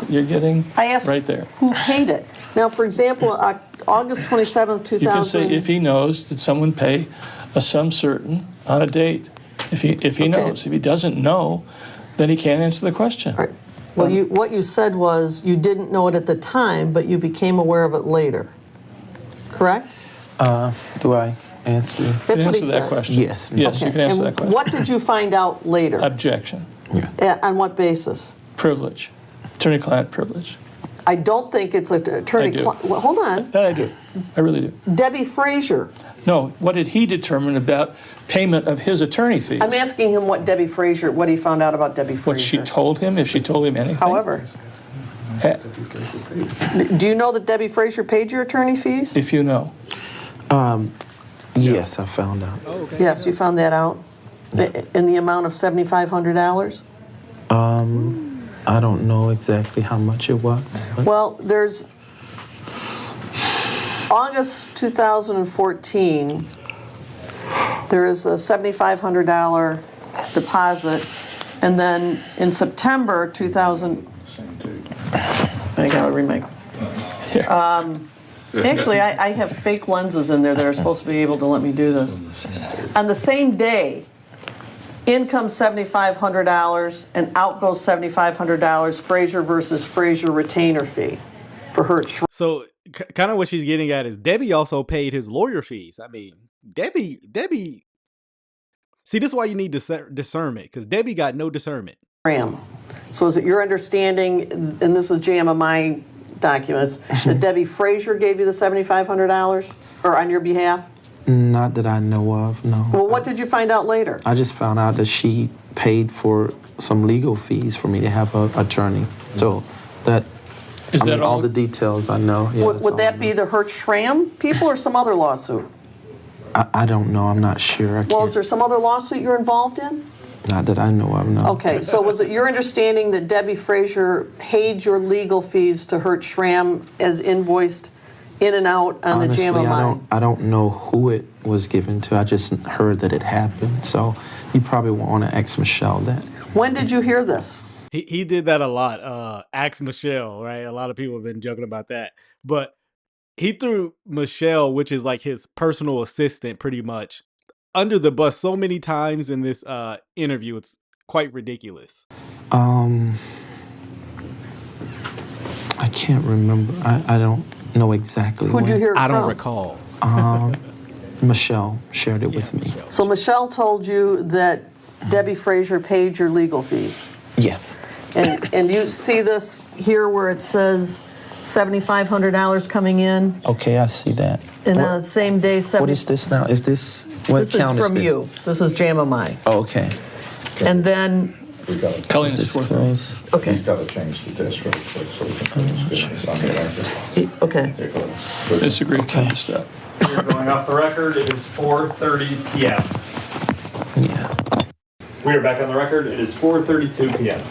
You're getting I asked right there. Who paid it? Now, for example, August 27th, 2000. You can say if he knows, did someone pay a sum certain on a date? If he knows. If he doesn't know, then he can't answer the question. All right. Well, what you said was you didn't know it at the time, but you became aware of it later. Correct? Do I answer? That's what he answer said. that question. Yes. Yes, Okay. you can answer And that question. what did you find out later? Objection. On what basis? Privilege. Attorney-client privilege. I don't think it's an attorney. I do. Well, hold on. That I do. I really do. Debbie Frasier. No, what did he determine about payment of his attorney fees? I'm asking him what he found out about Debbie Frasier. What she told him, if she told him anything. However, do you know that Debbie Frasier paid your attorney fees? If you know. Yes, I found out. Oh, okay. Yes, you found that out? In the amount of $7,500? I don't know exactly how much it was. Well, there's August 2014, there is a $7,500 deposit, and then in September 2000, I gotta read my, actually I have fake lenses in there that are supposed to be able to let me do this. On the same day, in comes $7,500 and out goes $7,500, Frasier versus Frasier retainer fee for Hurt. So kind of what she's getting at is Debbie also paid his lawyer fees. I mean, Debbie, see, this is why you need discernment, because Debbie got no discernment. So is it your understanding, and this is JMMI documents, that Debbie Frasier gave you the $7,500 or on your behalf? Not that I know of, no. Well, what did you find out later? I just found out that she paid for some legal fees for me to have an attorney. So that, Is that all the details I know. Yeah, would that be the Hertz Schramm people or some other lawsuit? I don't know. I'm not sure. Well, is there some other lawsuit you're involved in? Not that I know of, no. Okay, so was it your understanding that Debbie Frasier paid your legal fees to Hertz Schramm as invoiced in and out on Honestly, the JMMI? I don't know who it was given to. I just heard that it happened. So you probably want to ask Michelle that. When did you hear this? He did that a lot. Ask Michelle, right? A lot of people have been joking about that. But he threw Michelle, which is like his personal assistant pretty much, under the bus so many times in this interview. It's quite ridiculous. I can't remember. I don't know exactly. Who'd you hear it I don't from? recall. Michelle shared it with me. So Michelle told you that Debbie Frasier paid your legal fees? Yeah. And you see this here where it says $7,500 coming in? Okay, I see that. And on the same day, What is this now? Is this, what this is count is from this? you. This is JMMI. Oh, okay. And then, Colleen is fourth. okay, You've got to change the test real quick so we can finish this on the record. okay. Disagree with the step. We're going off the record. It is 4:30 p.m. Yeah. We are back on the record. It is 4:32 p.m.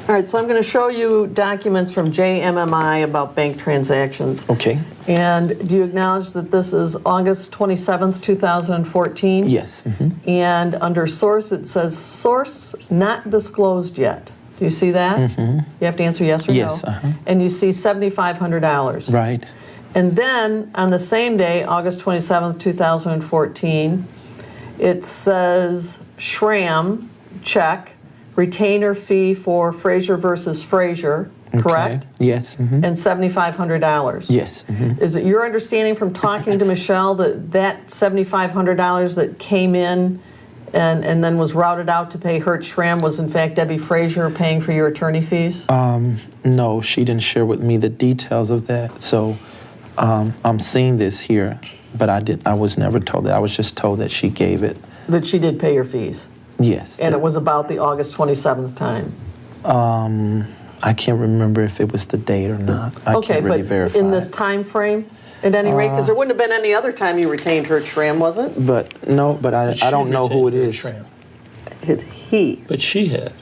All right, so I'm going to show you documents from JMMI about bank transactions. Okay. And do you acknowledge that this is August 27th, 2014? Yes. And under source, it says source not disclosed yet. Do you see that? You have to answer yes or Yes, no. And you see $7,500. Right. And then on the same day, August 27th, 2014, it says Schramm, check, retainer fee for Frasier versus Frasier, correct? Okay. Yes. And $7,500. Yes. Is it your understanding from talking to Michelle that that $7,500 that came in and then was routed out to pay Hertz Schramm was in fact Debbie Frasier paying for your attorney fees? No, she didn't share with me the details of that. So I'm seeing this here, but I was never told that. I was just told that she gave it. That she did pay your fees? Yes. And it was about the August 27th time? I can't remember if it was the date or not. I can't really verify. In this time frame, at any rate? Because there wouldn't have been any other time you retained Hertz Schramm, was it? But I don't know who it is. Schramm. He. But she had,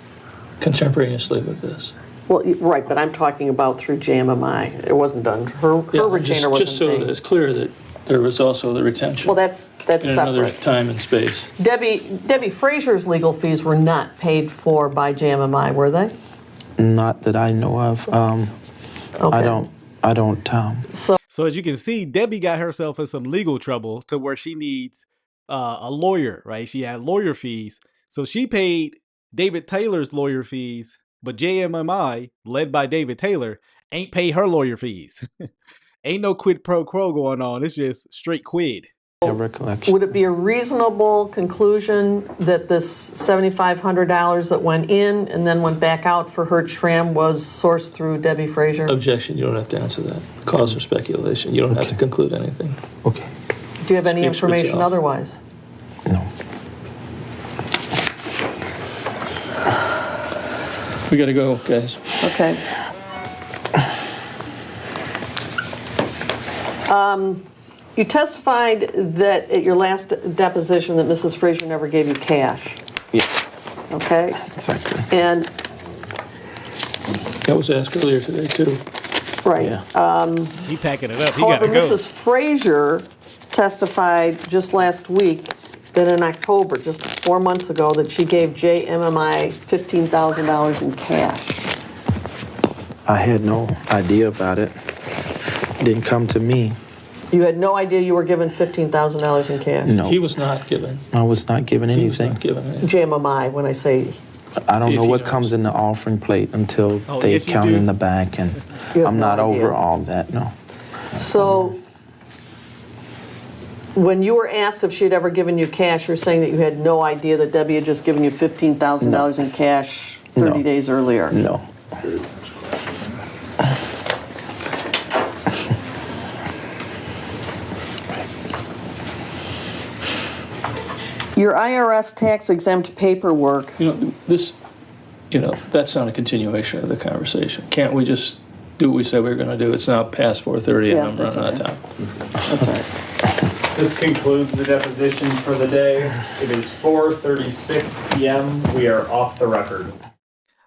contemporaneously with this. Well, right, but I'm talking about through JMMI. It wasn't done. Her retainer wasn't Just so paid. that it's clear that there was also the retention. Well, that's in another separate. time and space. Debbie Frasier's legal fees were not paid for by JMMI, were they? Not that I know of. Okay. I don't. So as you can see, Debbie got herself in some legal trouble to where she needs a lawyer, right? She had lawyer fees. So she paid David Taylor's lawyer fees, but JMMI, led by David Taylor, ain't pay her lawyer fees. Ain't no quid pro quo going on. It's just straight quid. Recollection. Would it be a reasonable conclusion that this $7,500 that went in and then went back out for Hertz Schramm was sourced through Debbie Frasier? Objection. You don't have to answer that. Cause for speculation. You don't have to conclude anything. Okay. Do you have any Speaks for information itself. otherwise? No. We got to go, guys. Okay. You testified that at your last deposition that Mrs. Frasier never gave you cash. Yeah. Okay? Exactly. And, That was asked earlier today, too. right. Yeah. He packing it up. He However, gotta go. Mrs. Frasier testified just last week that in October, just 4 months ago, that she gave JMMI $15,000 in cash. I had no idea about it. It didn't come to me. You had no idea you were given $15,000 in cash? No. He was not given. I was not given He was anything. not given anything. JMMI, when I say... I don't If know he what knows. comes in the offering plate until they yes, you count do. in the back, and You have I'm no not idea. over all that. No. So, when you were asked if she had ever given you cash, you're saying that you had no idea that Debbie had just given you $15,000 in cash 30 No. days earlier? No. Your IRS tax exempt paperwork, That's not a continuation of the conversation. Can't we just do what we said we were going to do? It's now past 4:30 Yeah, and I'm that's running out of time. that's all right. This concludes the deposition for the day. It is 4:36 p.m. We are off the record.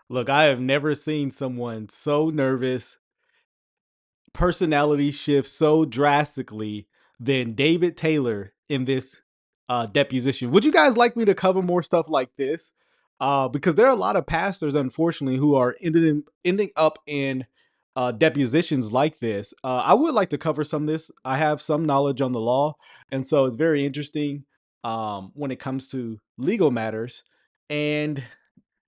Look, I have never seen someone so nervous, personality shift so drastically than David Taylor in this deposition. Would you guys like me to cover more stuff like this? Because there are a lot of pastors, unfortunately, who are ending up in depositions like this. I would like to cover some of this. I have some knowledge on the law, and so it's very interesting when it comes to legal matters. And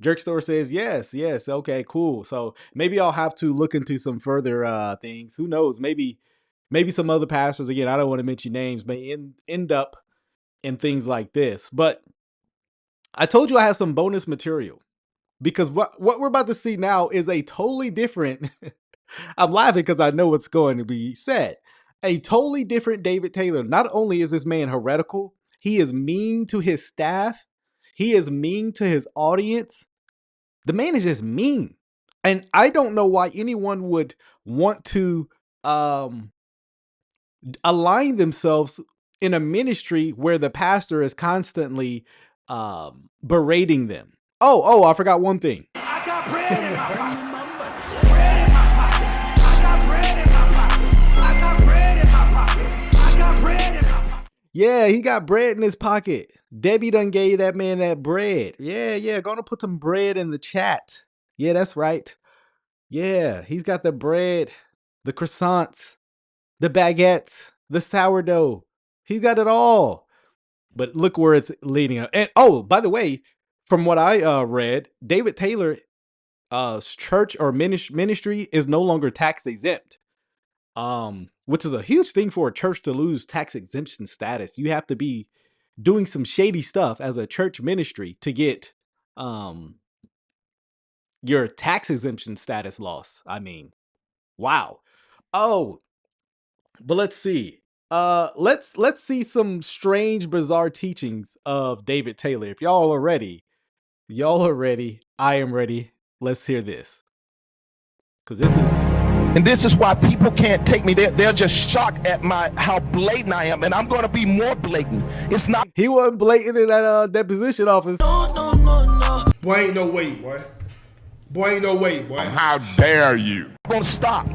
Jerkstore says, yes, okay, cool. So maybe I'll have to look into some further things. Who knows? Maybe some other pastors, again, I don't want to mention names, may end up in things like this. But I told you I have some bonus material because what we're about to see now is a totally different, I'm laughing because I know what's going to be said, a totally different David Taylor. Not only is this man heretical, he is mean to his staff. He is mean to his audience. The man is just mean. And I don't know why anyone would want to align themselves in a ministry where the pastor is constantly berating them. Oh, I forgot one thing. I got bread in my pocket. Bread in my pocket. I got bread in my pocket. I got bread in my pocket. I got bread in my pocket. Yeah, he got bread in his pocket. Debbie done gave that man that bread. Yeah, gonna put some bread in the chat. Yeah, that's right. Yeah, he's got the bread, the croissants, the baguettes, the sourdough. He's got it all. But look where it's leading up. And by the way, from what I read, David Taylor's church or ministry is no longer tax exempt, which is a huge thing for a church to lose tax exemption status. You have to be doing some shady stuff as a church ministry to get your tax exemption status lost. I mean, wow. Oh, but let's see. Let's see some strange, bizarre teachings of David Taylor. If y'all are ready, I am ready. Let's hear this. Because this is... And this is why people can't take me. They're just shocked at how blatant I am, and I'm going to be more blatant. It's not. He wasn't blatant in that deposition office. No. Boy, ain't no way, boy. Boy, ain't no way, boy. How dare you? I'm going to stop.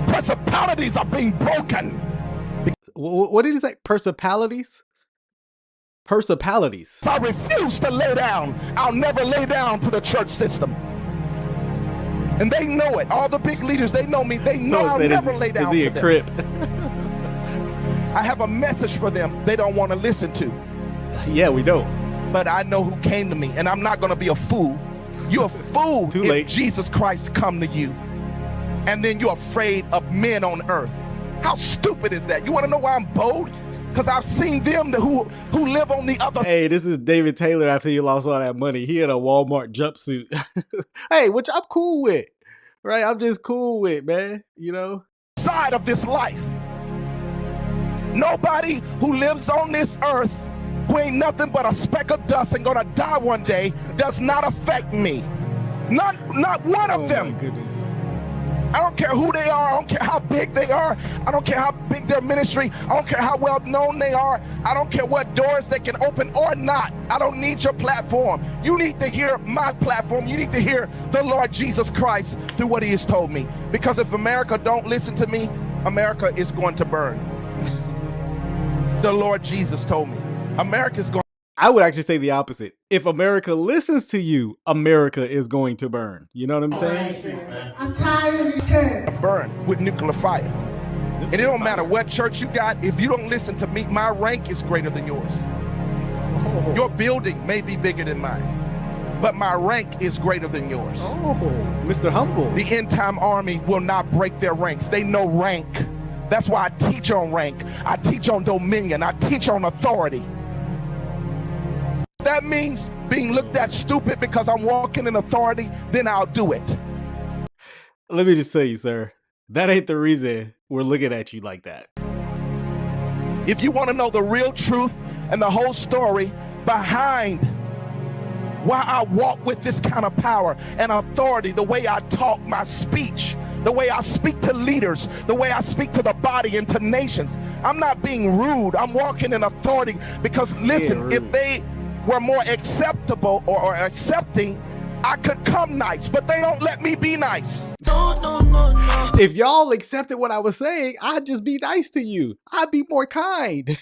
Principalities are being broken. What did he say? Principalities? Principalities. I refuse to lay down. I'll never lay down to the church system. And they know it. All the big leaders, they know me. They know I'll never lay down to them. Is he a crip? I have a message for them they don't want to listen to. Yeah, we don't. But I know who came to me, and I'm not going to be a fool. You're a fool Too late. If Jesus Christ come to you, and then you're afraid of men on earth. How stupid is that? You want to know why I'm bold? Because I've seen them who live on the other. Hey, this is David Taylor after he lost all that money. He had a Walmart jumpsuit. Hey, which I'm cool with, right? I'm just cool with, man. You know, side of this life. Nobody who lives on this earth, who ain't nothing but a speck of dust and gonna die one day, does not affect me. Not one of them. Oh my goodness. I don't care who they are. I don't care how big they are. I don't care how big their ministry. I don't care how well known they are. I don't care what doors they can open or not. I don't need your platform. You need to hear my platform. You need to hear the Lord Jesus Christ through what he has told me. Because if America don't listen to me, America is going to burn. The Lord Jesus told me. America's going. I would actually say the opposite. If America listens to you, America is going to burn. You know what I'm saying? I'm tired of the church. Burn with nuclear fire. And it don't matter what church you got. If you don't listen to me, my rank is greater than yours. Oh. Your building may be bigger than mine, but my rank is greater than yours. Oh, Mr. Humble. The end time army will not break their ranks. They know rank. That's why I teach on rank. I teach on dominion. I teach on authority. That means being looked at stupid because I'm walking in authority, then I'll do it. Let me just tell you, sir, that ain't the reason we're looking at you like that. If you want to know the real truth and the whole story behind why I walk with this kind of power and authority, the way I talk, my speech, the way I speak to leaders, the way I speak to the body and to nations, I'm not being rude. I'm walking in authority because, listen, if they were more acceptable or accepting, I could come nice, but they don't let me be nice. No. If y'all accepted what I was saying, I'd just be nice to you. I'd be more kind.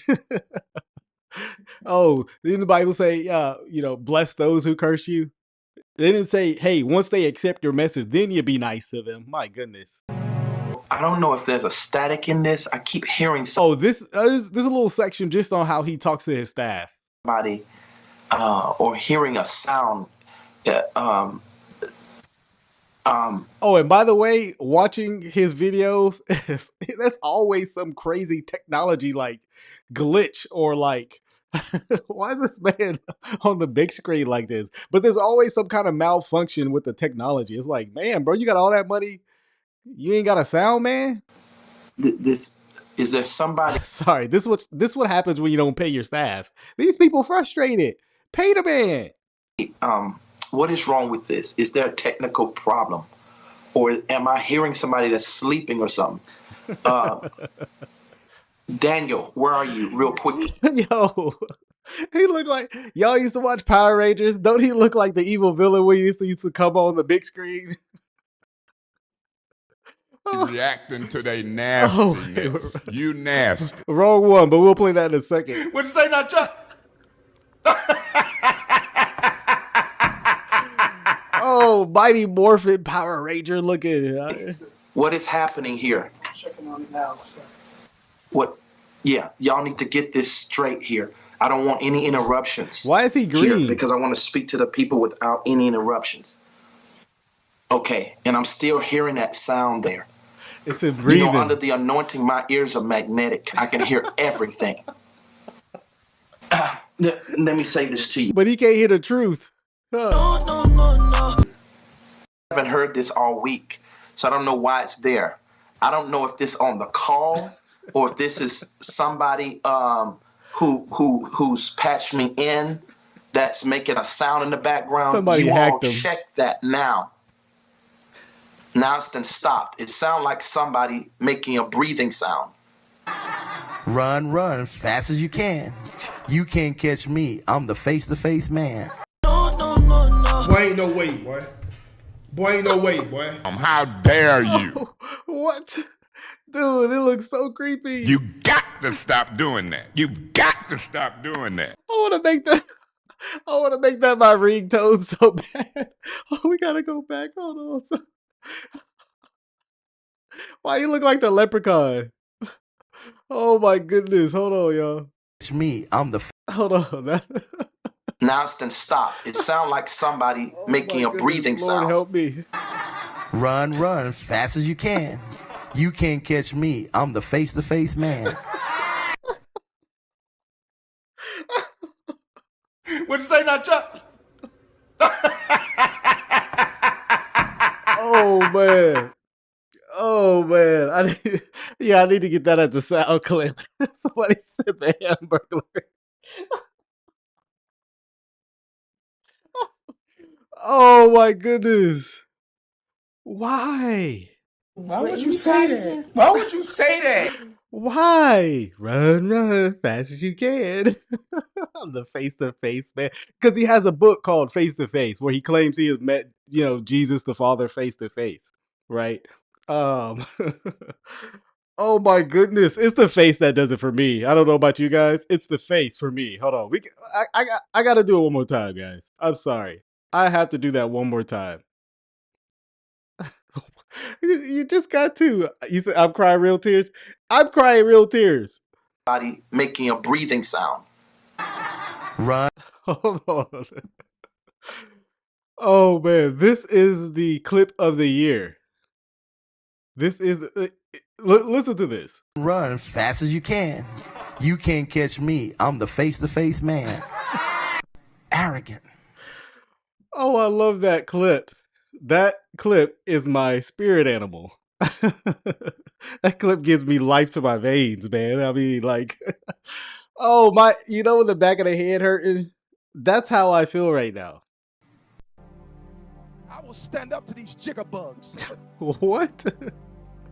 Oh, didn't the Bible say, bless those who curse you? They didn't say, hey, once they accept your message, then you be nice to them. My goodness. I don't know if there's a static in this. I keep hearing this is a little section just on how he talks to his staff. Somebody or hearing a sound. Oh, and by the way, watching his videos, that's always some crazy technology like glitch or like, why is this man on the big screen like this? But there's always some kind of malfunction with the technology. It's like, man, bro, you got all that money, you ain't got a sound, man. Is there somebody? Sorry, this what happens when you don't pay your staff. These people frustrated. Pay the man. What is wrong with this? Is there a technical problem? Or am I hearing somebody that's sleeping or something? Daniel, where are you? Real quick. Yo, he looked like, y'all used to watch Power Rangers. Don't he look like the evil villain we used to come on the big screen? Reacting to their nastiness. You nasty. Wrong one, but we'll play that in a second. What'd you say now, Chuck? Oh, Mighty Morphin Power Ranger looking. What is happening here? Checking on it now, sir. What? Yeah, y'all need to get this straight here. I don't want any interruptions. Why is he green? Here, because I want to speak to the people without any interruptions. Okay, and I'm still hearing that sound there. It's in breathing. You know, under the anointing, my ears are magnetic. I can hear everything. Let me say this to you. But he can't hear the truth. Huh. I haven't heard this all week, so I don't know why it's there. I don't know if this on the call or if this is somebody who's patched me in that's making a sound in the background. Somebody you hacked all him. check that now. Now it's been stopped. It sounds like somebody making a breathing sound. Run, run, fast as you can. You can't catch me. I'm the face-to-face man. Boy, ain't no way, boy. Boy, ain't no way, boy. How dare you? What? Dude, it looks so creepy. You got to stop doing that. You've got to stop doing that. I want to make that my ringtone so bad. Oh, we gotta go back. Hold on. Why you look like the leprechaun? Oh my goodness. Hold on, y'all. It's me. I'm the Hold on. Now it's been stopped. It sounds like somebody making a breathing Lord sound. help me. run, run, fast as you can. You can't catch me. I'm the face-to-face man. What'd you say now, Chuck? Oh man. Oh man. I need to get that as a sound clip. Somebody said the Hamburglar. Oh my goodness. Why? Why would you say that? Why would you say that? Why? Run, run, fast as you can. I'm the face-to-face man. Because he has a book called Face to Face where he claims he has met, Jesus the Father face-to-face. Right? Oh my goodness. It's the face that does it for me. I don't know about you guys. It's the face for me. Hold on. I got to do it one more time, guys. I'm sorry. I have to do that one more time. You just got to. You said I'm crying real tears. I'm crying real tears. Somebody making a breathing sound. Run. Hold on. Oh man, this is the clip of the year. This is. Listen to this. Run fast as you can. You can't catch me. I'm the face-to-face man. Arrogant. Oh, I love that clip. That clip is my spirit animal. That clip gives me life to my veins, man. I mean, like, oh my, when the back of the head hurting? That's how I feel right now. I will stand up to these jiggerbugs. What?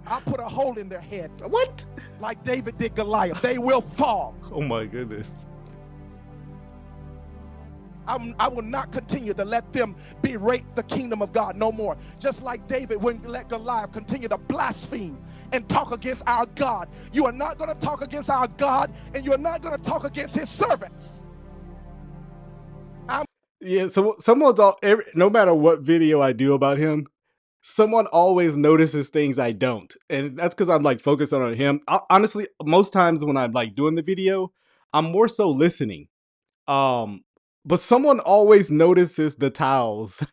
I'll put a hole in their head. What? Like David did Goliath. They will fall. Oh my goodness. I will not continue to let them berate the kingdom of God no more. Just like David wouldn't let Goliath continue to blaspheme and talk against our God. You are not going to talk against our God, and you are not going to talk against his servants. Yeah, so no matter what video I do about him, someone always notices things I don't. And that's because I'm like focusing on him. Honestly, most times when I'm like doing the video, I'm more so listening. But someone always notices the towels.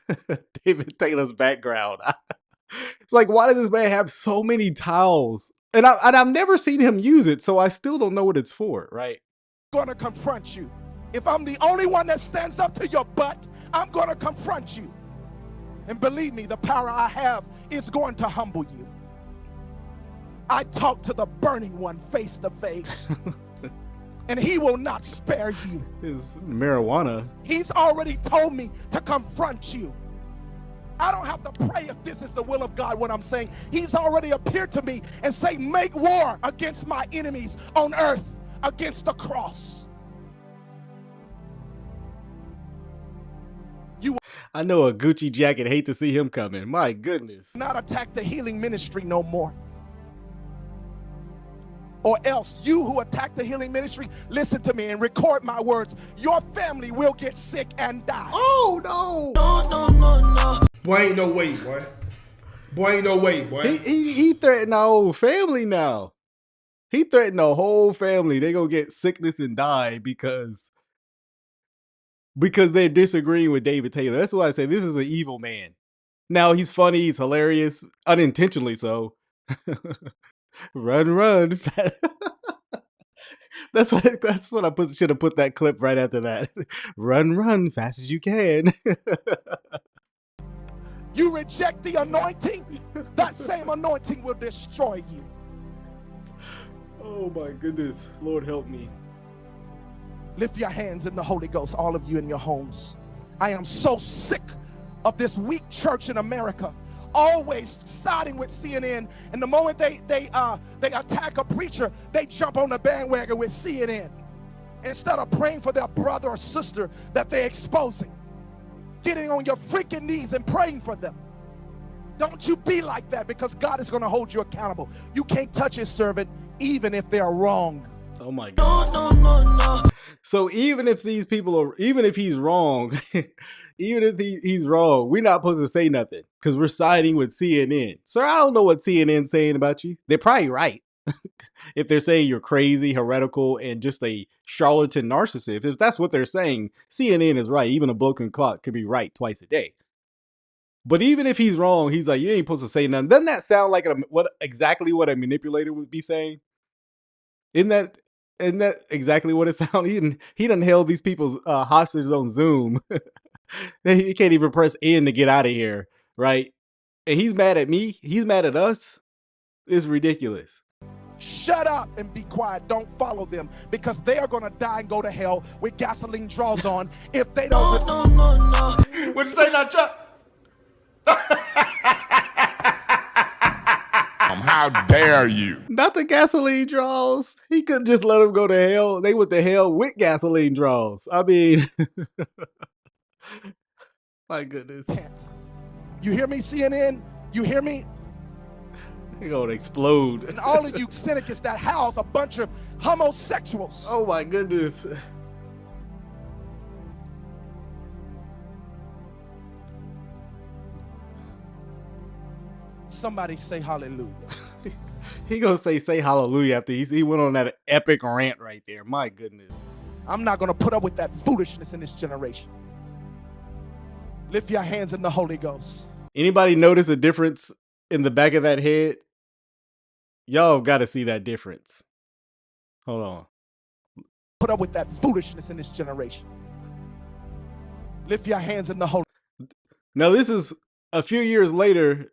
David Taylor's background. It's like, why does this man have so many towels? And I've never seen him use it, so I still don't know what it's for, right? I'm going to confront you. If I'm the only one that stands up to your butt, I'm going to confront you. And believe me, the power I have is going to humble you. I talk to the burning one face to face. And he will not spare you. Is marijuana. He's already told me to confront you. I don't have to pray if this is the will of God, what I'm saying. He's already appeared to me and say, make war against my enemies on earth, against the cross. I know a Gucci jacket hate to see him coming. My goodness. Not attack the healing ministry no more. Or else you who attack the healing ministry, listen to me and record my words. Your family will get sick and die. Oh, no. No. Boy, ain't no way, boy. Boy, ain't no way, boy. He threatened our whole family now. He threatened the whole family. They gonna get sickness and die because they're disagreeing with David Taylor. That's why I say this is an evil man. Now, he's funny. He's hilarious. Unintentionally so. Run, run. That's what I should have put that clip right after that. Run, run, fast as you can. You reject the anointing, that same anointing will destroy you. Oh my goodness. Lord help me. Lift your hands in the Holy Ghost, all of you in your homes. I am so sick of this weak church in America, always siding with CNN, and the moment they attack a preacher, they jump on the bandwagon with CNN instead of praying for their brother or sister that they're exposing. Getting on your freaking knees and praying for them. Don't you be like that, because God is going to hold you accountable. You can't touch his servant even if they are wrong. Oh my God. No. So even if these people are, even if he's wrong, even if he's wrong, we're not supposed to say nothing because we're siding with CNN. Sir, I don't know what CNN's saying about you. They're probably right. If they're saying you're crazy, heretical, and just a charlatan narcissist, if that's what they're saying, CNN is right. Even a broken clock could be right twice a day. But even if he's wrong, he's like, you ain't supposed to say nothing. Doesn't that sound like exactly what a manipulator would be saying? Isn't that exactly what it sounds? He done held these people hostages on Zoom. He can't even press N to get out of here, right? And he's mad at me. He's mad at us. It's ridiculous. Shut up and be quiet. Don't follow them, because they are going to die and go to hell with gasoline draws on if they don't. No. What'd you say now, Chuck? How dare you? Not the gasoline draws. He could just let them go to hell. They went to hell with gasoline draws. I mean, my goodness. You hear me, CNN? You hear me? They're going to explode. And all of you cynics that house a bunch of homosexuals. Oh my goodness. Somebody say hallelujah. He gonna say hallelujah after he went on that epic rant right there. My goodness. I'm not gonna put up with that foolishness in this generation. Lift your hands in the Holy Ghost. Anybody notice a difference in the back of that head? Y'all gotta see that difference. Hold on. Put up with that foolishness in this generation. Lift your hands in the Holy. Now this is a few years later,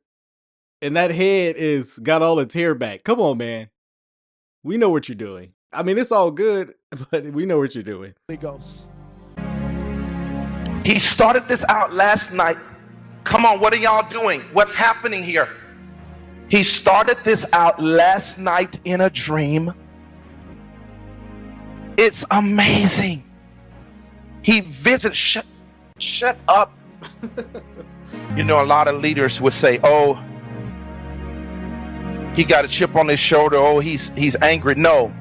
and that head is got all its hair back. Come on, man. We know what you're doing. I mean, it's all good, but we know what you're doing. Holy Ghost. He started this out last night. Come on, what are y'all doing? What's happening here? He started this out last night in a dream. It's amazing. He visits. Shut up. You know, a lot of leaders would say, oh, he got a chip on his shoulder. Oh, he's angry. No,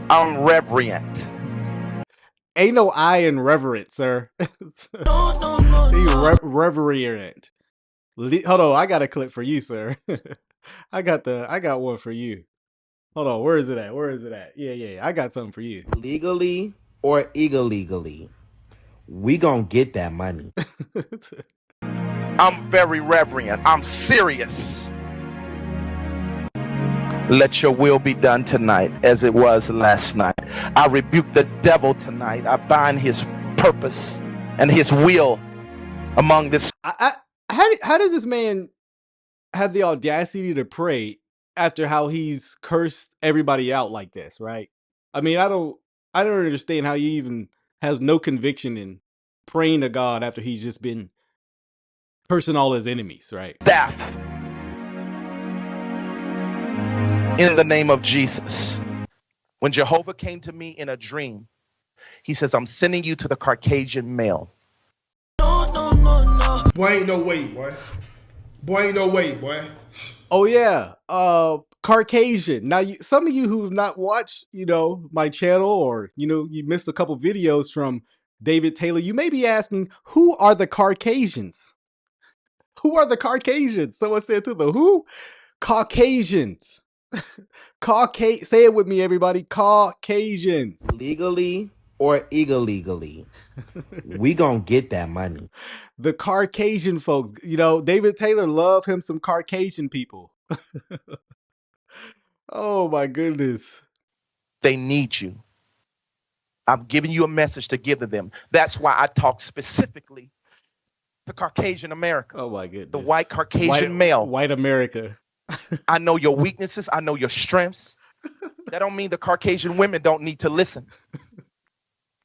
I'm reverent. Ain't no I in reverent, sir. No. Reverent. Hold on, I got a clip for you, sir. I got one for you. Hold on, where is it at? Yeah, I got something for you. Legally or illegally, we gonna get that money. I'm very reverent. I'm serious. Let your will be done tonight as it was last night. I rebuke the devil tonight. I bind his purpose and his will among this. How does this man have the audacity to pray after how he's cursed everybody out like this, right? I mean, I don't understand how he even has no conviction in praying to God after he's just been cursing all his enemies, right? Death. In the name of Jesus. When Jehovah came to me in a dream, he says, I'm sending you to the Caucasian male. No. Boy, ain't no way, boy. Boy, ain't no way, boy. Oh, yeah. Caucasian. Now, some of you who have not watched, my channel, or, you missed a couple videos from David Taylor, you may be asking, who are the Caucasians? Who are the Caucasians? Someone said to the who? Caucasians. Say it with me, everybody. Caucasians. Legally or illegally, we gonna get that money. The Caucasian folks. David Taylor loved him some Caucasian people. Oh my goodness. They need you. I'm giving you a message to give to them. That's why I talk specifically to Caucasian America. Oh my goodness. The white Caucasian male. White America. I know your weaknesses. I know your strengths. That don't mean the Caucasian women don't need to listen.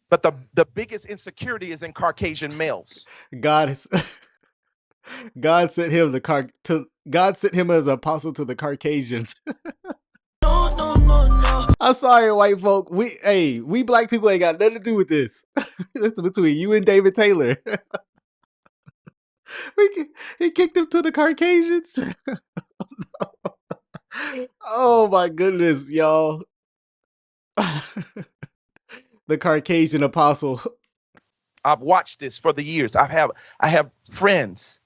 But the biggest insecurity is in Caucasian males. God sent him God sent him as an apostle to the Caucasians. I'm sorry, white folk. We black people ain't got nothing to do with this. This is between you and David Taylor. He kicked him to the Caucasians. Oh my goodness, y'all. The Caucasian apostle. I've watched this for the years. I have friends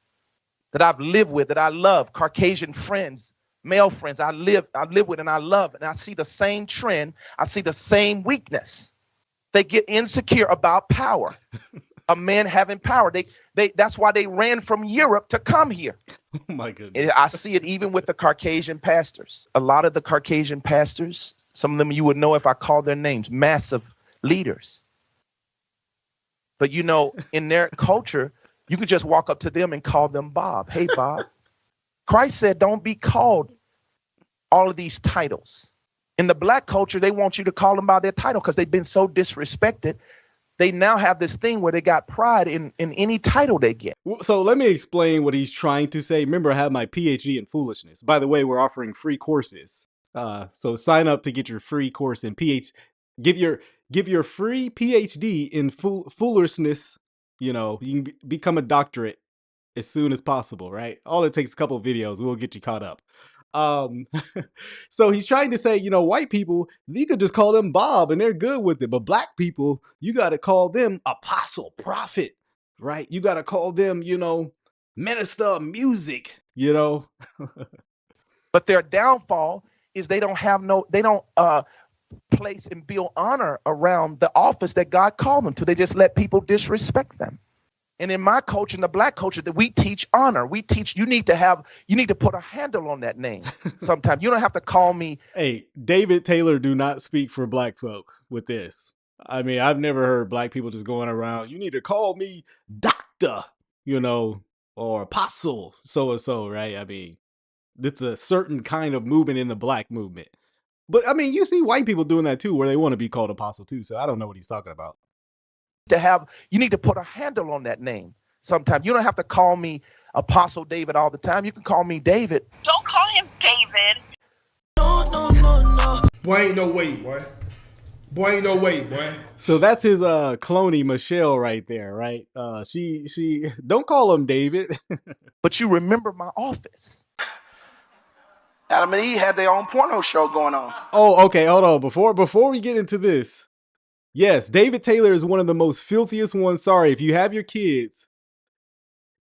that I've lived with, that I love, Caucasian friends, male friends I live with and I love, and I see the same trend. I see the same weakness. They get insecure about power. A man having power. That's why they ran from Europe to come here. Oh my goodness. I see it even with the Caucasian pastors. A lot of the Caucasian pastors, some of them you would know if I called their names, massive leaders. But you know, in their culture, you could just walk up to them and call them Bob. Hey, Bob. Christ said, don't be called all of these titles. In the black culture, they want you to call them by their title because they've been so disrespected. They now have this thing where they got pride in any title they get. So let me explain what he's trying to say. Remember, I have my PhD in foolishness. By the way, we're offering free courses. So sign up to get your free course in give your free PhD in foolishness. You know, you can become a doctorate as soon as possible, right? All it takes is a couple of videos. We'll get you caught up. So he's trying to say, you know, white people, you could just call them Bob and they're good with it. But black people, you got to call them apostle, prophet, right? You got to call them, you know, minister of music, you know. But their downfall is they don't place and build honor around the office that God called them to. They just let people disrespect them. And in my culture, in the black culture, that we teach honor. We teach you need to put a handle on that name. Sometimes you don't have to call me. Hey, David Taylor do not speak for black folk with this. I mean, I've never heard black people just going around, you need to call me doctor, you know, or apostle, so and so, right? I mean, it's a certain kind of movement in the black movement. But I mean, you see white people doing that too, where they want to be called apostle too. So I don't know what he's talking about. You need to put a handle on that name. Sometimes you don't have to call me Apostle David all the time. You can call me David. Don't call him David. No. Boy, ain't no way, boy. Boy, ain't no way, boy. So that's his cloney Michelle right there, right? She don't call him David. But you remember my office. Adam and Eve had their own porno show going on. Oh, okay, hold on. Before we get into this, yes, David Taylor is one of the most filthiest ones. Sorry, if you have your kids,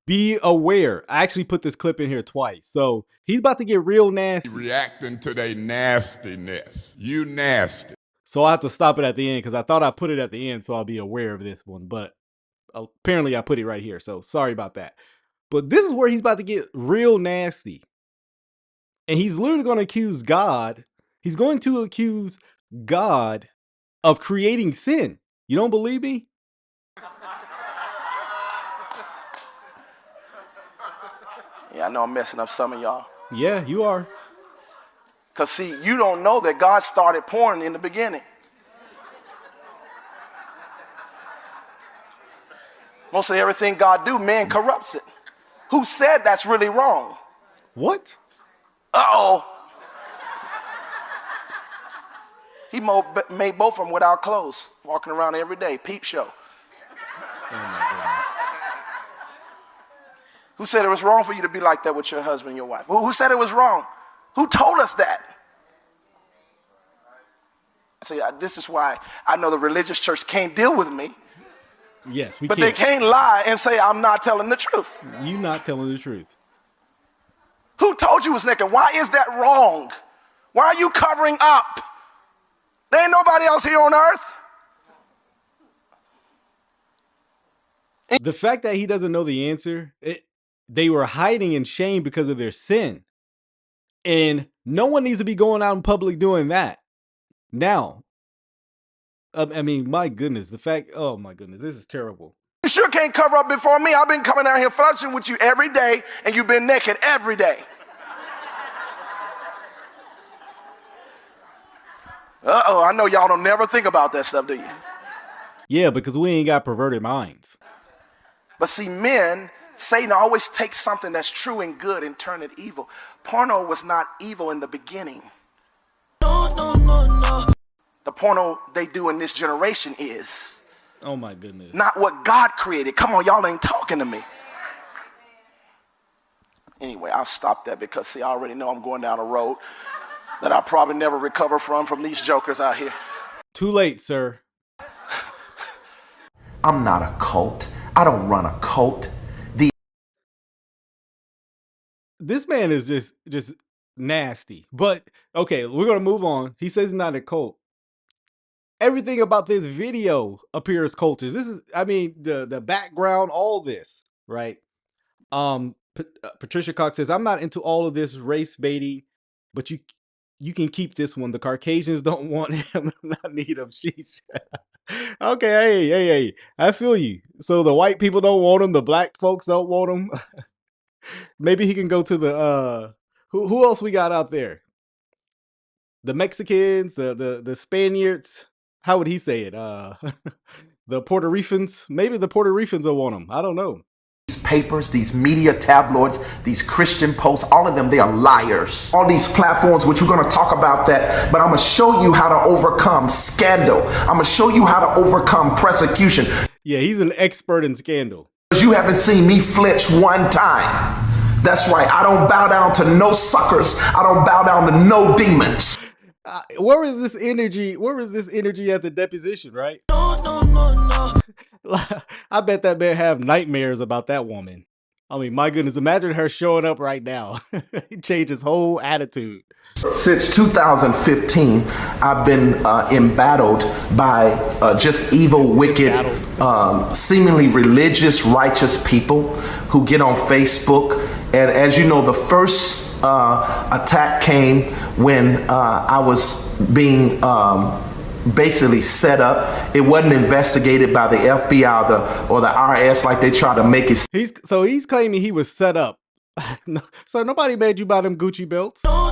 be aware. I actually put this clip in here twice. So he's about to get real nasty. Reacting to their nastiness. You nasty. So I have to stop it at the end because I thought I put it at the end so I'll be aware of this one. But apparently I put it right here. So sorry about that. But this is where he's about to get real nasty. And he's literally going to accuse God. He's going to accuse God of creating sin. You don't believe me? Yeah, I know I'm messing up some of y'all. Yeah, you are. Because see, you don't know that God started porn in the beginning. Most of everything God do, man corrupts it. Who said that's really wrong? What? Uh-oh. He made both of them without clothes, walking around every day, peep show. Oh my goodness. Who said it was wrong for you to be like that with your husband and your wife? Who said it was wrong? Who told us that? See, this is why I know the religious church can't deal with me. Yes, we but can't. They can't lie and say I'm not telling the truth. You not telling the truth. Who told you was naked? Why is that wrong? Why are you covering up? There ain't nobody else here on earth. The fact that he doesn't know the answer, they were hiding in shame because of their sin. And No one needs to be going out in public doing that. Now, I mean, my goodness, oh my goodness, this is terrible. You sure can't cover up before me. I've been coming out here fellowship with you every day, and you've been naked every day. Uh-oh, I know y'all don't never think about that stuff, do you? Yeah, because we ain't got perverted minds. But see, Satan always takes something that's true and good and turn it evil. Porno was not evil in the beginning. No. The porno they do in this generation is. Oh my goodness. Not what God created. Come on, y'all ain't talking to me. Anyway, I'll stop that because, see, I already know I'm going down a road that I'll probably never recover from these jokers out here. Too late, sir. I'm not a cult. I don't run a cult. This man is just nasty. But okay, we're gonna move on. He says he's not a cult. Everything about this video appears cultish. This is, I mean, the background, all this, right? Patricia Cox says, I'm not into all of this race baiting, but you can keep this one. The Caucasians don't want him, not need him. Sheesh. Okay, hey, I feel you. So the white people don't want him, the black folks don't want him. Maybe he can go to the who else we got out there? The Mexicans, the Spaniards. How would he say it? The Puerto Ricans. Maybe the Puerto Ricans will want him. I don't know. These papers, these media tabloids, these Christian posts, all of them, they are liars. All these platforms, which we're going to talk about that, but I'm going to show you how to overcome scandal. I'm going to show you how to overcome persecution. Yeah, he's an expert in scandal. Because you haven't seen me flinch one time. That's right. I don't bow down to no suckers. I don't bow down to no demons. Where was this energy? Where was this energy at the deposition, right? No. I bet that man have nightmares about that woman. I mean, my goodness, imagine her showing up right now. He changed his whole attitude. Since 2015, I've been embattled by just evil, wicked, seemingly religious, righteous people who get on Facebook. And as you know, the first attack came when I was being basically set up. It wasn't investigated by the FBI or the IRS like they try to make it. He's claiming he was set up. So nobody made you buy them Gucci belts. No.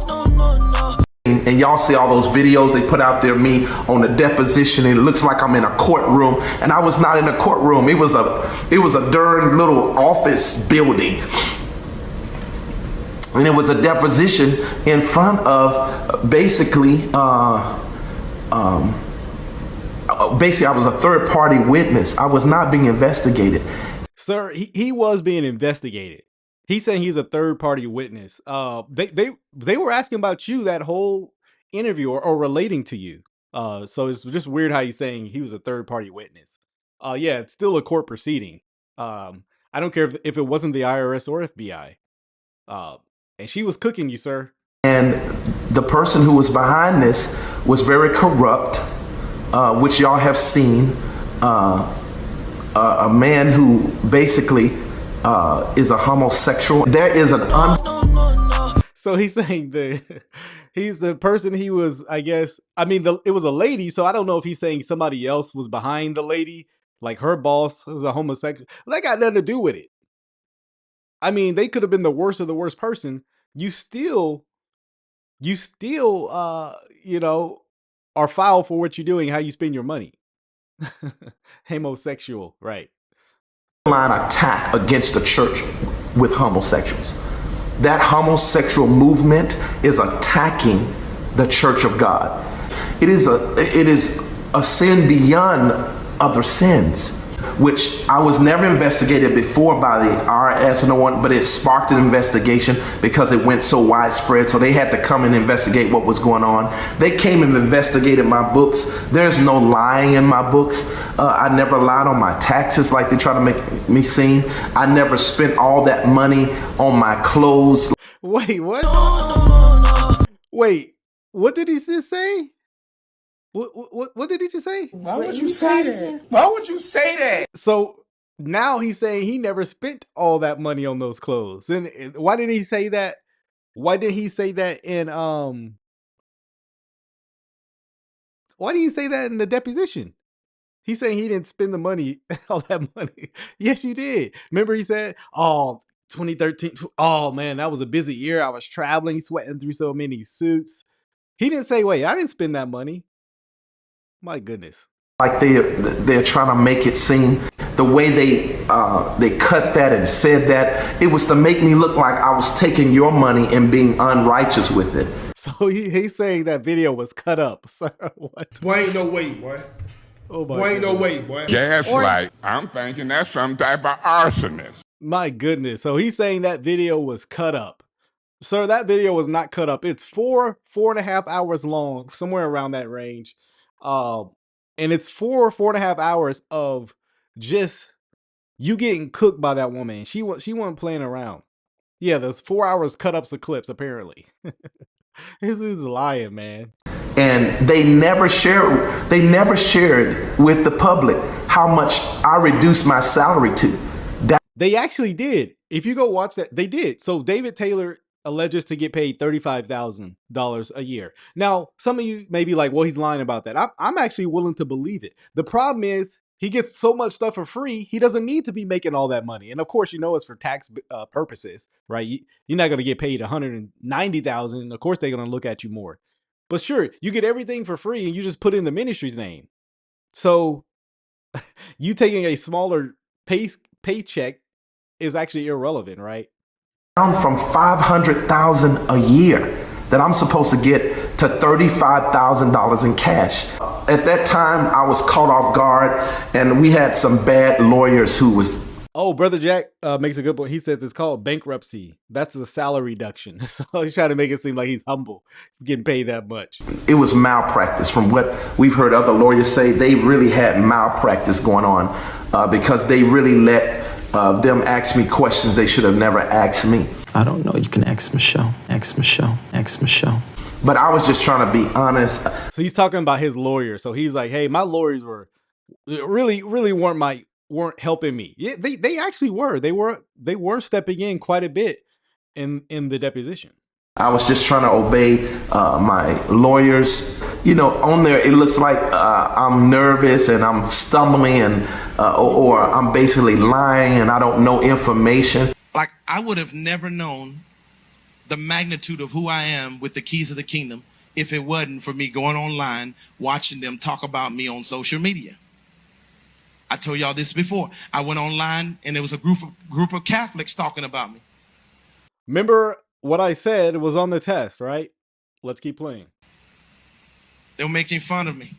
And y'all see all those videos they put out there, me on the deposition, and it looks like I'm in a courtroom, and I was not in a courtroom. It was a darn little office building. And it was a deposition in front of basically I was a third party witness. I was not being investigated. Sir, he was being investigated. He's saying he's a third party witness. They were asking about you that whole interview or relating to you. So it's just weird how he's saying he was a third party witness. Yeah, it's still a court proceeding. I don't care if it wasn't the IRS or FBI. And she was cooking you, sir. And the person who was behind this was very corrupt, which y'all have seen. A man who basically is a homosexual. There is an So he's saying he's the person he was, I guess. I mean, it was a lady, so I don't know if he's saying somebody else was behind the lady, like her boss was a homosexual. That got nothing to do with it. I mean, they could have been the worst of the worst person. You still, you know, are foul for what you're doing, how you spend your money. Homosexual, right? Line attack against the church with homosexuals. That homosexual movement is attacking the church of God. It is a sin beyond other sins, which I was never investigated before by the IRS or no one, but it sparked an investigation because it went so widespread. So they had to come and investigate what was going on. They came and investigated my books. There's no lying in my books. I never lied on my taxes like they try to make me seem. I never spent all that money on my clothes. Wait, what? Wait, what did he just say? What did he just say? Why would you say that? Why would you say that? So now he's saying he never spent all that money on those clothes. And why did he say that? Why did he say that in why did he say that in the deposition? He's saying he didn't spend the money, all that money. Yes, you did. Remember he said, oh, 2013, oh man, that was a busy year. I was traveling, sweating through so many suits. He didn't say, wait, I didn't spend that money. My goodness. Like they're trying to make it seem the way they cut that and said that, it was to make me look like I was taking your money and being unrighteous with it. So he's saying that video was cut up. Sir, what? Boy, ain't no way, boy. Oh my boy, ain't no goodness. way, boy. Gaslight. I'm thinking that's some type of arsonist. My goodness. So he's saying that video was cut up. Sir, that video was not cut up. It's 4.5 hours long, somewhere around that range. And it's 4.5 hours of just you getting cooked by that woman. She wasn't playing around. Yeah, there's 4 hours cut ups of clips, apparently. This is lying, man. And they never shared with the public how much I reduced my salary to. They actually did. If you go watch that, they did. So David Taylor alleges to get paid $35,000 a year. Now, some of you may be like, well, he's lying about that. I'm actually willing to believe it. The problem is he gets so much stuff for free, he doesn't need to be making all that money. And of course, you know, it's for tax purposes, right? You're not going to get paid $190,000. Of course, they're going to look at you more. But sure, you get everything for free and you just put in the ministry's name. So you taking a smaller paycheck is actually irrelevant, right? Down from $500,000 a year that I'm supposed to get to $35,000 in cash. At that time, I was caught off guard, and we had some bad lawyers who was. Oh, Brother Jack makes a good point. He says it's called bankruptcy. That's a salary reduction. So he's trying to make it seem like he's humble, getting paid that much. It was malpractice. From what we've heard other lawyers say, they really had malpractice going on because they really let them ask me questions they should have never asked me. I don't know. You can ask Michelle. Ask Michelle. Ask Michelle. But I was just trying to be honest. So he's talking about his lawyer. So he's like, hey, my lawyers were really weren't helping me. Yeah, they actually were. They were stepping in quite a bit in the deposition. I was just trying to obey my lawyers. You know, on there, it looks like I'm nervous and I'm stumbling and or I'm basically lying and I don't know information. Like, I would have never known the magnitude of who I am with the keys of the kingdom if it wasn't for me going online, watching them talk about me on social media. I told y'all this before. I went online and there was a group of Catholics talking about me. Remember what I said was on the test, right? Let's keep playing. They were making fun of me.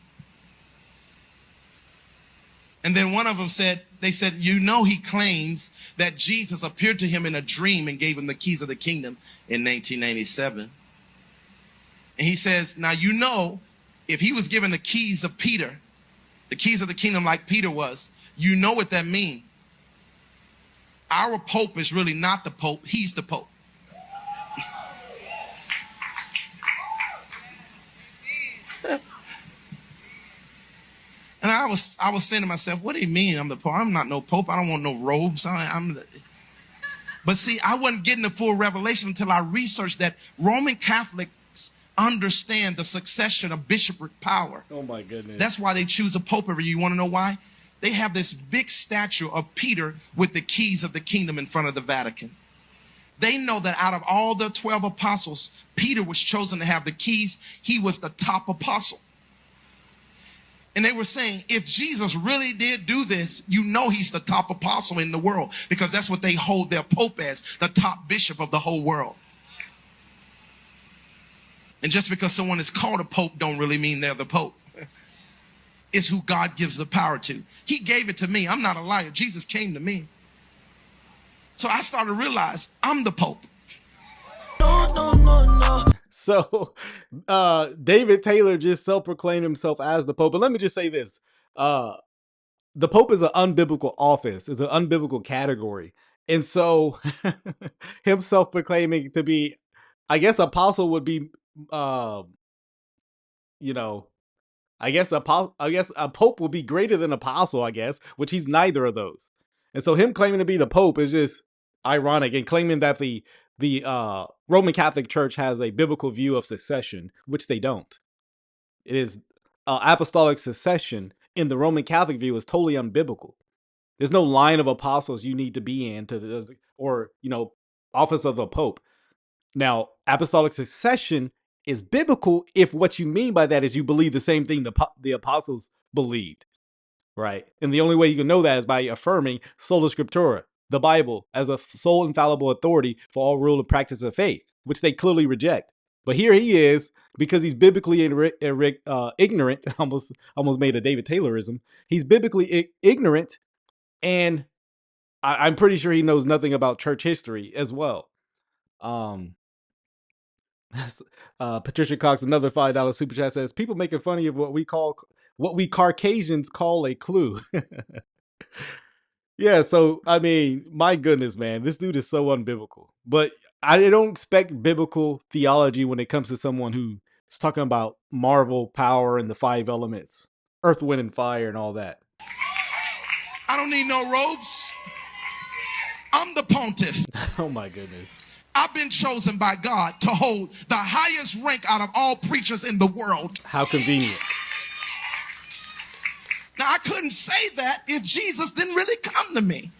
And then one of them said, they said, you know, he claims that Jesus appeared to him in a dream and gave him the keys of the kingdom in 1997. And he says, now, you know, if he was given the keys of Peter, the keys of the kingdom like Peter was, you know what that means. Our Pope is really not the Pope. He's the Pope. And I was saying to myself, what do you mean I'm the Pope? I'm not no Pope. I don't want no robes. But see, I wasn't getting the full revelation until I researched that Roman Catholics understand the succession of bishopric power. Oh my goodness. That's why they choose a Pope every year. You want to know why? They have this big statue of Peter with the keys of the kingdom in front of the Vatican. They know that out of all the 12 apostles, Peter was chosen to have the keys. He was the top apostle. And they were saying, if Jesus really did do this, you know he's the top apostle in the world, because that's what they hold their Pope as, the top bishop of the whole world. And just because someone is called a Pope don't really mean they're the Pope. It's who God gives the power to. He gave it to me. I'm not a liar. Jesus came to me. So I started to realize I'm the Pope. No. So David Taylor just self-proclaimed himself as the Pope. But let me just say this. The Pope is an unbiblical office. It's an unbiblical category. And so him self-proclaiming to be, I guess apostle would be, I guess a Pope would be greater than apostle, I guess, which he's neither of those. And so him claiming to be the Pope is just ironic, and claiming that the the Roman Catholic Church has a biblical view of succession, which they don't. It is apostolic succession in the Roman Catholic view is totally unbiblical. There's no line of apostles you need to be in or office of a pope. Now, apostolic succession is biblical if what you mean by that is you believe the same thing the apostles believed, right? And the only way you can know that is by affirming sola scriptura, the Bible, as a sole infallible authority for all rule and practice of faith, which they clearly reject. But here he is, because he's biblically ignorant. Almost made a David Taylorism. He's biblically ignorant, and I'm pretty sure he knows nothing about church history as well. Patricia Cox, another $5 super chat, says, people making fun of what we Caucasians call a clue. Yeah, so I mean, my goodness, man, this dude is so unbiblical. But I don't expect biblical theology when it comes to someone who's talking about Marvel power and the 5 elements, earth, wind, and fire, and all that. I don't need no robes. I'm the pontiff. Oh my goodness. I've been chosen by God to hold the highest rank out of all preachers in the world. How convenient. Now, I couldn't say that if Jesus didn't really come to me.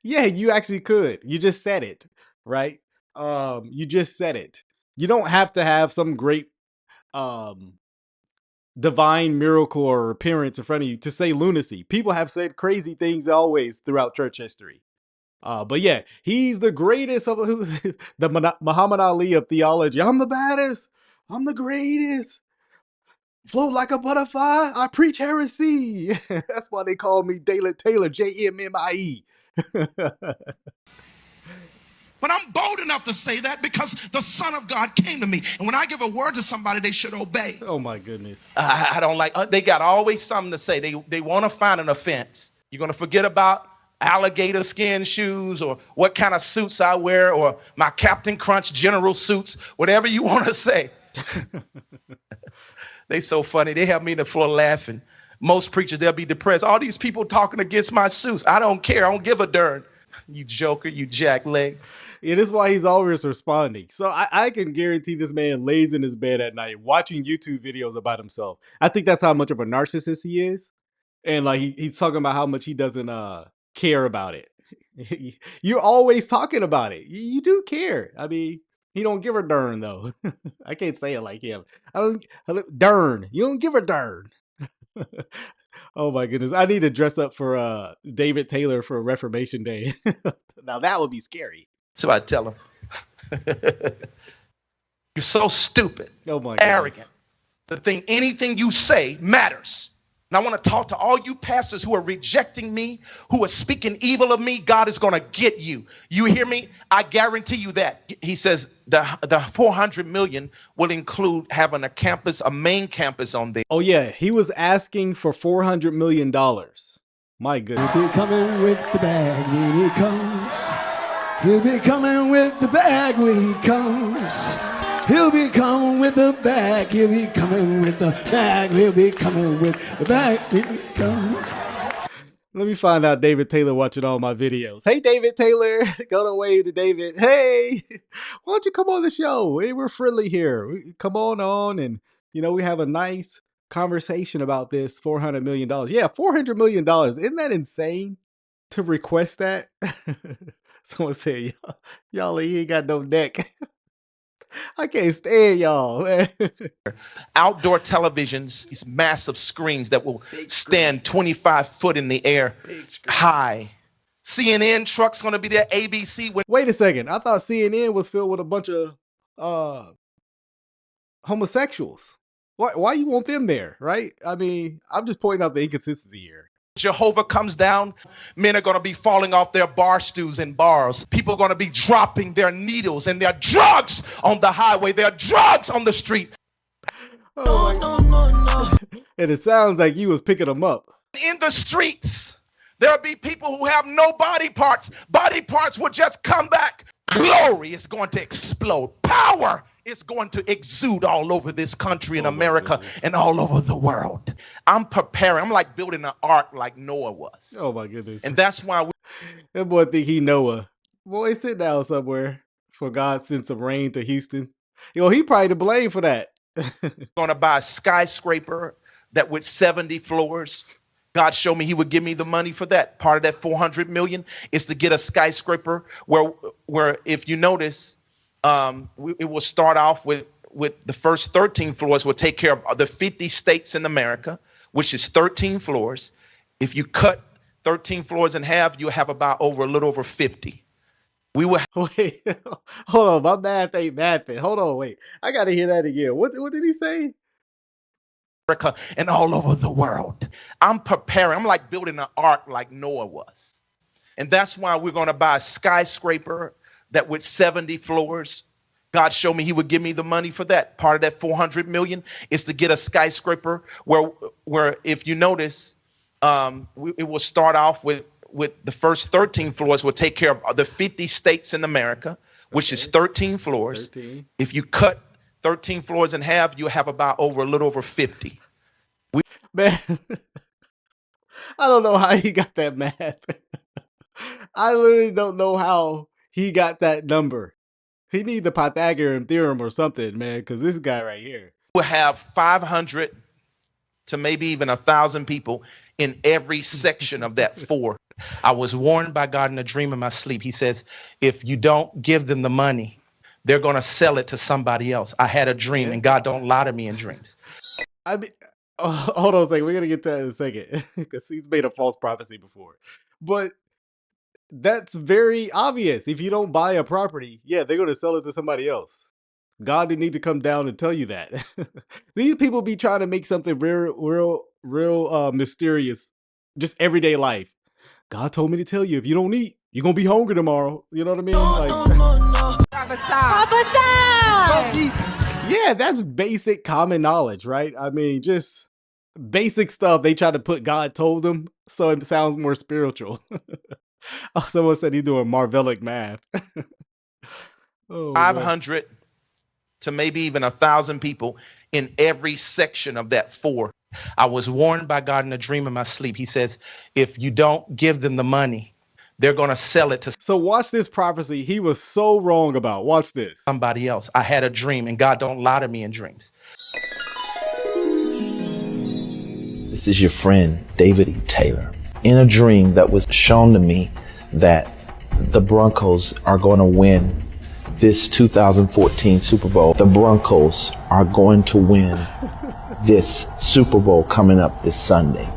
Yeah, you actually could. You just said it, right? You just said it. You don't have to have some great divine miracle or appearance in front of you to say lunacy. People have said crazy things always throughout church history. But yeah, he's the greatest of the Muhammad Ali of theology. I'm the baddest. I'm the greatest. Float like a butterfly. I preach heresy. That's why they call me David Taylor, JMMIE. But I'm bold enough to say that because the Son of God came to me. And when I give a word to somebody, they should obey. Oh my goodness. I don't like, they got always something to say. They want to find an offense. You're going to forget about alligator skin shoes or what kind of suits I wear or my Captain Crunch general suits, whatever you want to say. They so funny. They have me in the floor laughing. Most preachers, they'll be depressed. All these people talking against my suits. I don't care. I don't give a darn. You joker, you jackleg. It is why he's always responding. So I can guarantee this man lays in his bed at night watching YouTube videos about himself. I think that's how much of a narcissist he is. And like he's talking about how much he doesn't care about it. You're always talking about it. You do care. I mean, he don't give a darn though. I can't say it like him. I don't darn. You don't give a darn. Oh my goodness. I need to dress up for David Taylor for Reformation Day. Now that would be scary. So I tell him, you're so stupid, oh my arrogant. Anything you say matters. And I want to talk to all you pastors who are rejecting me, who are speaking evil of me. God is going to get you. You hear me? I guarantee you that. He says the 400 million will include having a main campus on there. Oh yeah, he was asking for $400 million. My goodness. He'll be coming with the bag when he comes. He'll be coming with the bag when he comes. He'll be coming with the bag. He'll be coming with the bag. He'll be coming with the bag when he comes. Let me find out David Taylor watching all my videos. Hey, David Taylor. Go to wave to David. Hey, why don't you come on the show? Hey, we're friendly here. Come on and, we have a nice conversation about this $400 million. Yeah, $400 million. Isn't that insane to request that? Someone say, y'all ain't got no neck. I can't stand y'all, man. Outdoor televisions, these massive screens that will stand 25 foot in the air high. CNN truck's going to be there, ABC. Wait a second. I thought CNN was filled with a bunch of homosexuals. Why you want them there, right? I mean, I'm just pointing out the inconsistency here. Jehovah comes down, men are going to be falling off their bar stools in bars. People are going to be dropping their needles and their drugs on the highway, their drugs on the street. Oh no. And it sounds like you was picking them up. In the streets, there'll be people who have no body parts. Body parts will just come back. Glory is going to explode. Power is going to exude all over this country in America and all over the world. I'm preparing. I'm like building an ark like Noah was. Oh my goodness. And that's why that boy think he Noah. Boy, sit down somewhere. for God sent some rain to Houston. Yo, he probably to blame for that. Going to buy a skyscraper that with 70 floors. God showed me he would give me the money for that. Part of that 400 million is to get a skyscraper where if you notice, it will start off with the first 13 floors will take care of the 50 states in America, which is 13 floors. If you cut 13 floors in half, you'll have about a little over 50. We will wait, hold on, my math ain't mathing. Hold on, wait. I gotta hear that again. What did he say? America and all over the world. I'm preparing. I'm like building an ark like Noah was. And that's why we're going to buy a skyscraper that with 70 floors. God showed me he would give me the money for that. Part of that 400 million is to get a skyscraper where if you notice, it will start off with the first 13 floors will take care of the 50 states in America, which is 13 floors. 13. If you cut 13 floors in half, you'll have about a little over 50. Man, I don't know how he got that math. I literally don't know how he got that number. He need the Pythagorean theorem or something, man, because this guy right here. We'll have 500 to maybe even 1,000 people in every section of that 4. I was warned by God in a dream in my sleep. He says, if you don't give them the money, they're going to sell it to somebody else. I had a dream, and God don't lie to me in dreams. I mean, hold on a second. We're going to get to that in a second because he's made a false prophecy before. But that's very obvious. If you don't buy a property, yeah, they're going to sell it to somebody else. God didn't need to come down and tell you that. These people be trying to make something real mysterious, just everyday life. God told me to tell you, if you don't eat, you're going to be hungry tomorrow. You know what I mean? Prophesy. Yeah, that's basic common knowledge, right? I mean, just basic stuff. They try to put God told them, so it sounds more spiritual. Someone said he's doing Marvelic math. 500 to maybe even 1,000 people in every section of that 4. I was warned by God in a dream in my sleep. He says, if you don't give them the money, they're going to sell it to. So watch this prophecy he was so wrong about. Watch this. Somebody else. I had a dream, and God don't lie to me in dreams. This is your friend, David E. Taylor. In a dream that was shown to me that the Broncos are going to win this 2014 Super Bowl. The Broncos are going to win this Super Bowl coming up this Sunday.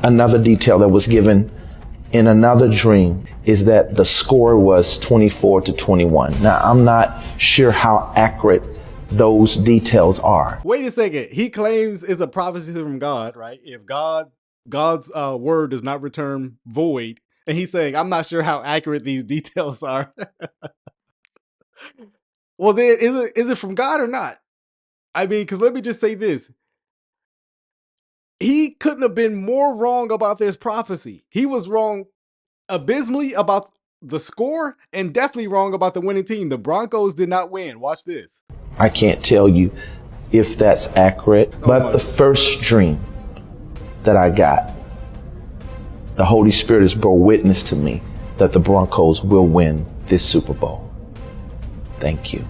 Another detail that was given in another dream is that the score was 24-21. Now, I'm not sure how accurate those details are. Wait a second. He claims it's a prophecy from God, right? If God's word does not return void, and he's saying, I'm not sure how accurate these details are. Well, then is it from God or not? I mean, because let me just say this. He couldn't have been more wrong about this prophecy. He was wrong abysmally about the score and definitely wrong about the winning team. The Broncos did not win. Watch this. I can't tell you if that's accurate, but the first dream that I got, the Holy Spirit has bore witness to me that the Broncos will win this Super Bowl. Thank you.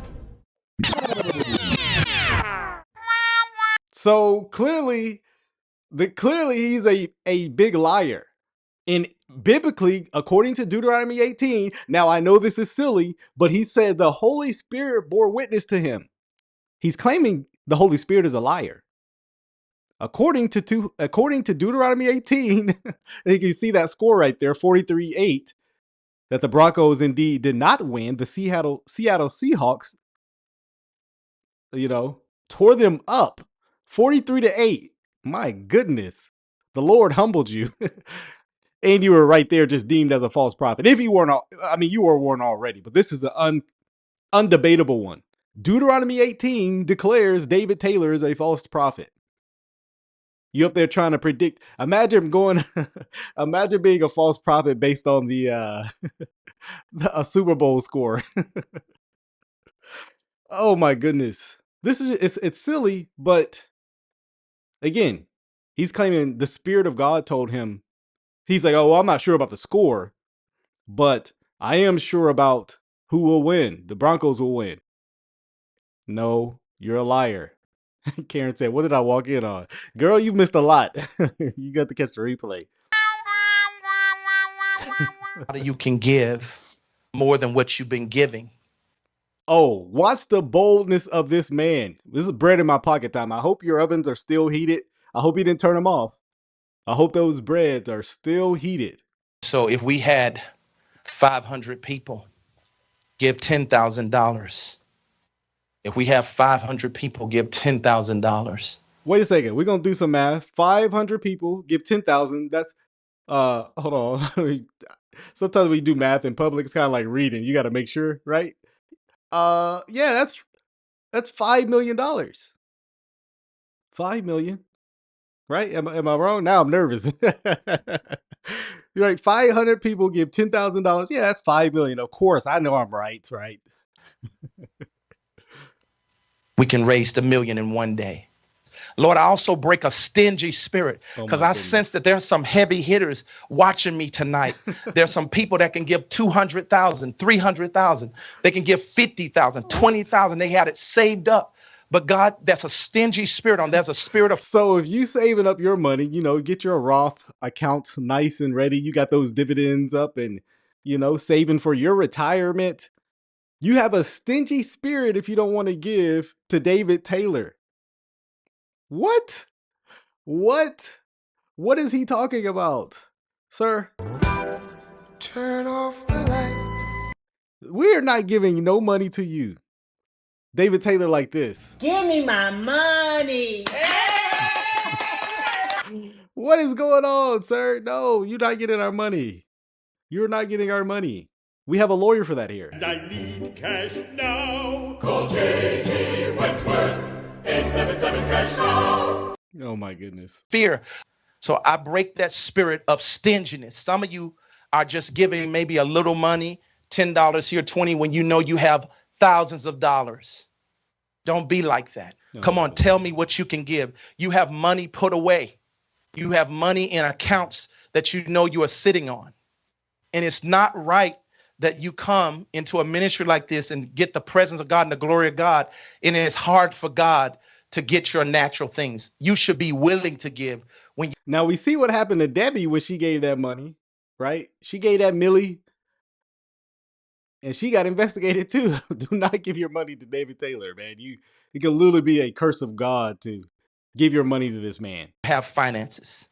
So clearly he's a big liar. And biblically, according to Deuteronomy 18, now I know this is silly, but he said the Holy Spirit bore witness to him. He's claiming the Holy Spirit is a liar. According to Deuteronomy 18, you can see that score right there, 43-8, that the Broncos indeed did not win. The Seattle Seahawks, tore them up 43-8. My goodness. The Lord humbled you. And you were right there just deemed as a false prophet. If you weren't, you were warned already, but this is an undebatable one. Deuteronomy 18 declares David Taylor is a false prophet. You up there trying to predict. Imagine being a false prophet based on a Super Bowl score. Oh my goodness. It's silly, but again, he's claiming the Spirit of God told him. He's like, oh, well, I'm not sure about the score, but I am sure about Who will win? The Broncos will win. No, you're a liar. Karen said, what did I walk in on? Girl, you missed a lot. You got to catch the replay. You can give more than what you've been giving. Oh, watch the boldness of this man. This is bread in my pocket time. I hope your ovens are still heated. I hope you didn't turn them off. I hope those breads are still heated. So if we had 500 people give $10,000, if we have 500 people give $10,000. Wait a second. We're going to do some math. 500 people give 10,000. That's, hold on. Sometimes we do math in public. It's kind of like reading. You got to make sure, right? Yeah, that's $5 million. 5 million. Right? Am I wrong? Now I'm nervous. You're right. 500 people give $10,000. Yeah, that's 5 million. Of course, I know I'm right. Right. We can raise the million in one day. Lord, I also break a stingy spirit because I sense that there's some heavy hitters watching me tonight. There's some people that can give 200,000, 300,000. They can give 50,000, 20,000. They had it saved up. But God, that's a stingy spirit on. There's a spirit of. So if you saving up your money, you know, get your Roth account nice and ready. You got those dividends up and, you know, saving for your retirement. You have a stingy spirit if you don't want to give to David Taylor. What? What? What is he talking about, sir? Turn off the lights. We're not giving no money to you. David Taylor like this. Give me my money. What is going on, sir? No, you're not getting our money. You're not getting our money. We have a lawyer for that here. And I need cash now. Call J.G. Wentworth. 877 cash now. Oh my goodness. Fear. So I break that spirit of stinginess. Some of you are just giving maybe a little money, $10 here, 20, when you know you have thousands of dollars. Don't be like that. Come on, tell me what you can give. You have money put away. You have money in accounts that you know you are sitting on. And it's not right that you come into a ministry like this and get the presence of God and the glory of God. And it's hard for God to get your natural things. You should be willing to give. Now we see what happened to Debbie when she gave that money, right? She gave that millie and she got investigated too. Do not give your money to David Taylor, man. It can literally be a curse of God to give your money to this man. Have finances.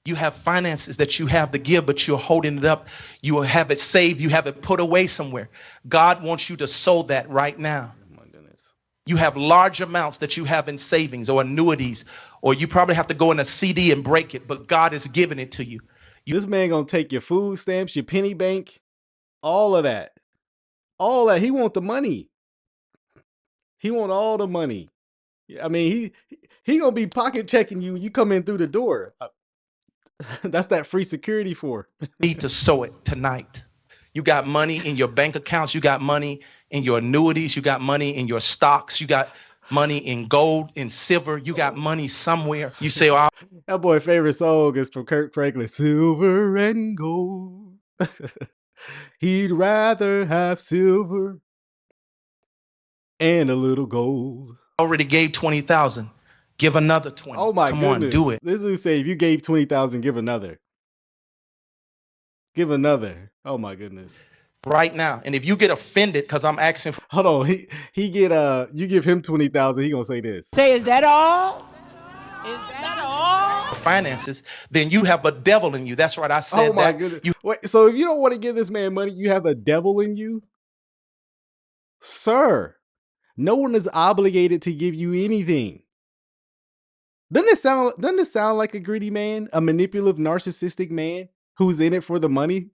You have finances that you have to give, but you're holding it up. You will have it saved. You have it put away somewhere. God wants you to sow that right now. Oh my goodness. You have large amounts that you have in savings or annuities, or you probably have to go in a CD and break it, but God is giving it to you. This man gonna take your food stamps, your penny bank, all of that. All that. He want the money. He want all the money. I mean, he gonna be pocket checking you when you come in through the door. That's that free security for. Need to sow it tonight. You got money in your bank accounts. You got money in your annuities. You got money in your stocks. You got money in gold and silver. You got money somewhere. You say, oh, that boy favorite song is from Kirk Franklin. Silver and gold. He'd rather have silver and a little gold. Already gave 20,000. Give another 20. Oh my goodness. Come on, do it. This is who say if you gave 20,000, give another. Give another. Oh my goodness. Right now. And if you get offended because I'm asking for, hold on, he get you give him 20,000, he gonna say this. Say, is that all? Is that all? Finances, then you have a devil in you. That's right. I said oh my goodness. Wait, so if you don't want to give this man money, you have a devil in you? Sir, no one is obligated to give you anything. Doesn't it sound like a greedy man, a manipulative, narcissistic man who's in it for the money?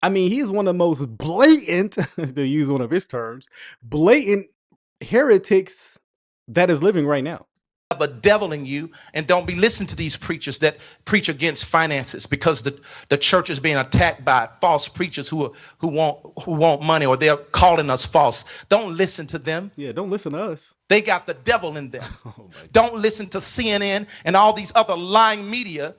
I mean, he's one of the most blatant, to use one of his terms, blatant heretics that is living right now. Have a devil in you, and don't be listening to these preachers that preach against finances, because the church is being attacked by false preachers who want money, or they're calling us false. Don't listen to them. Yeah, don't listen to us. They got the devil in them. Don't listen to CNN and all these other lying media.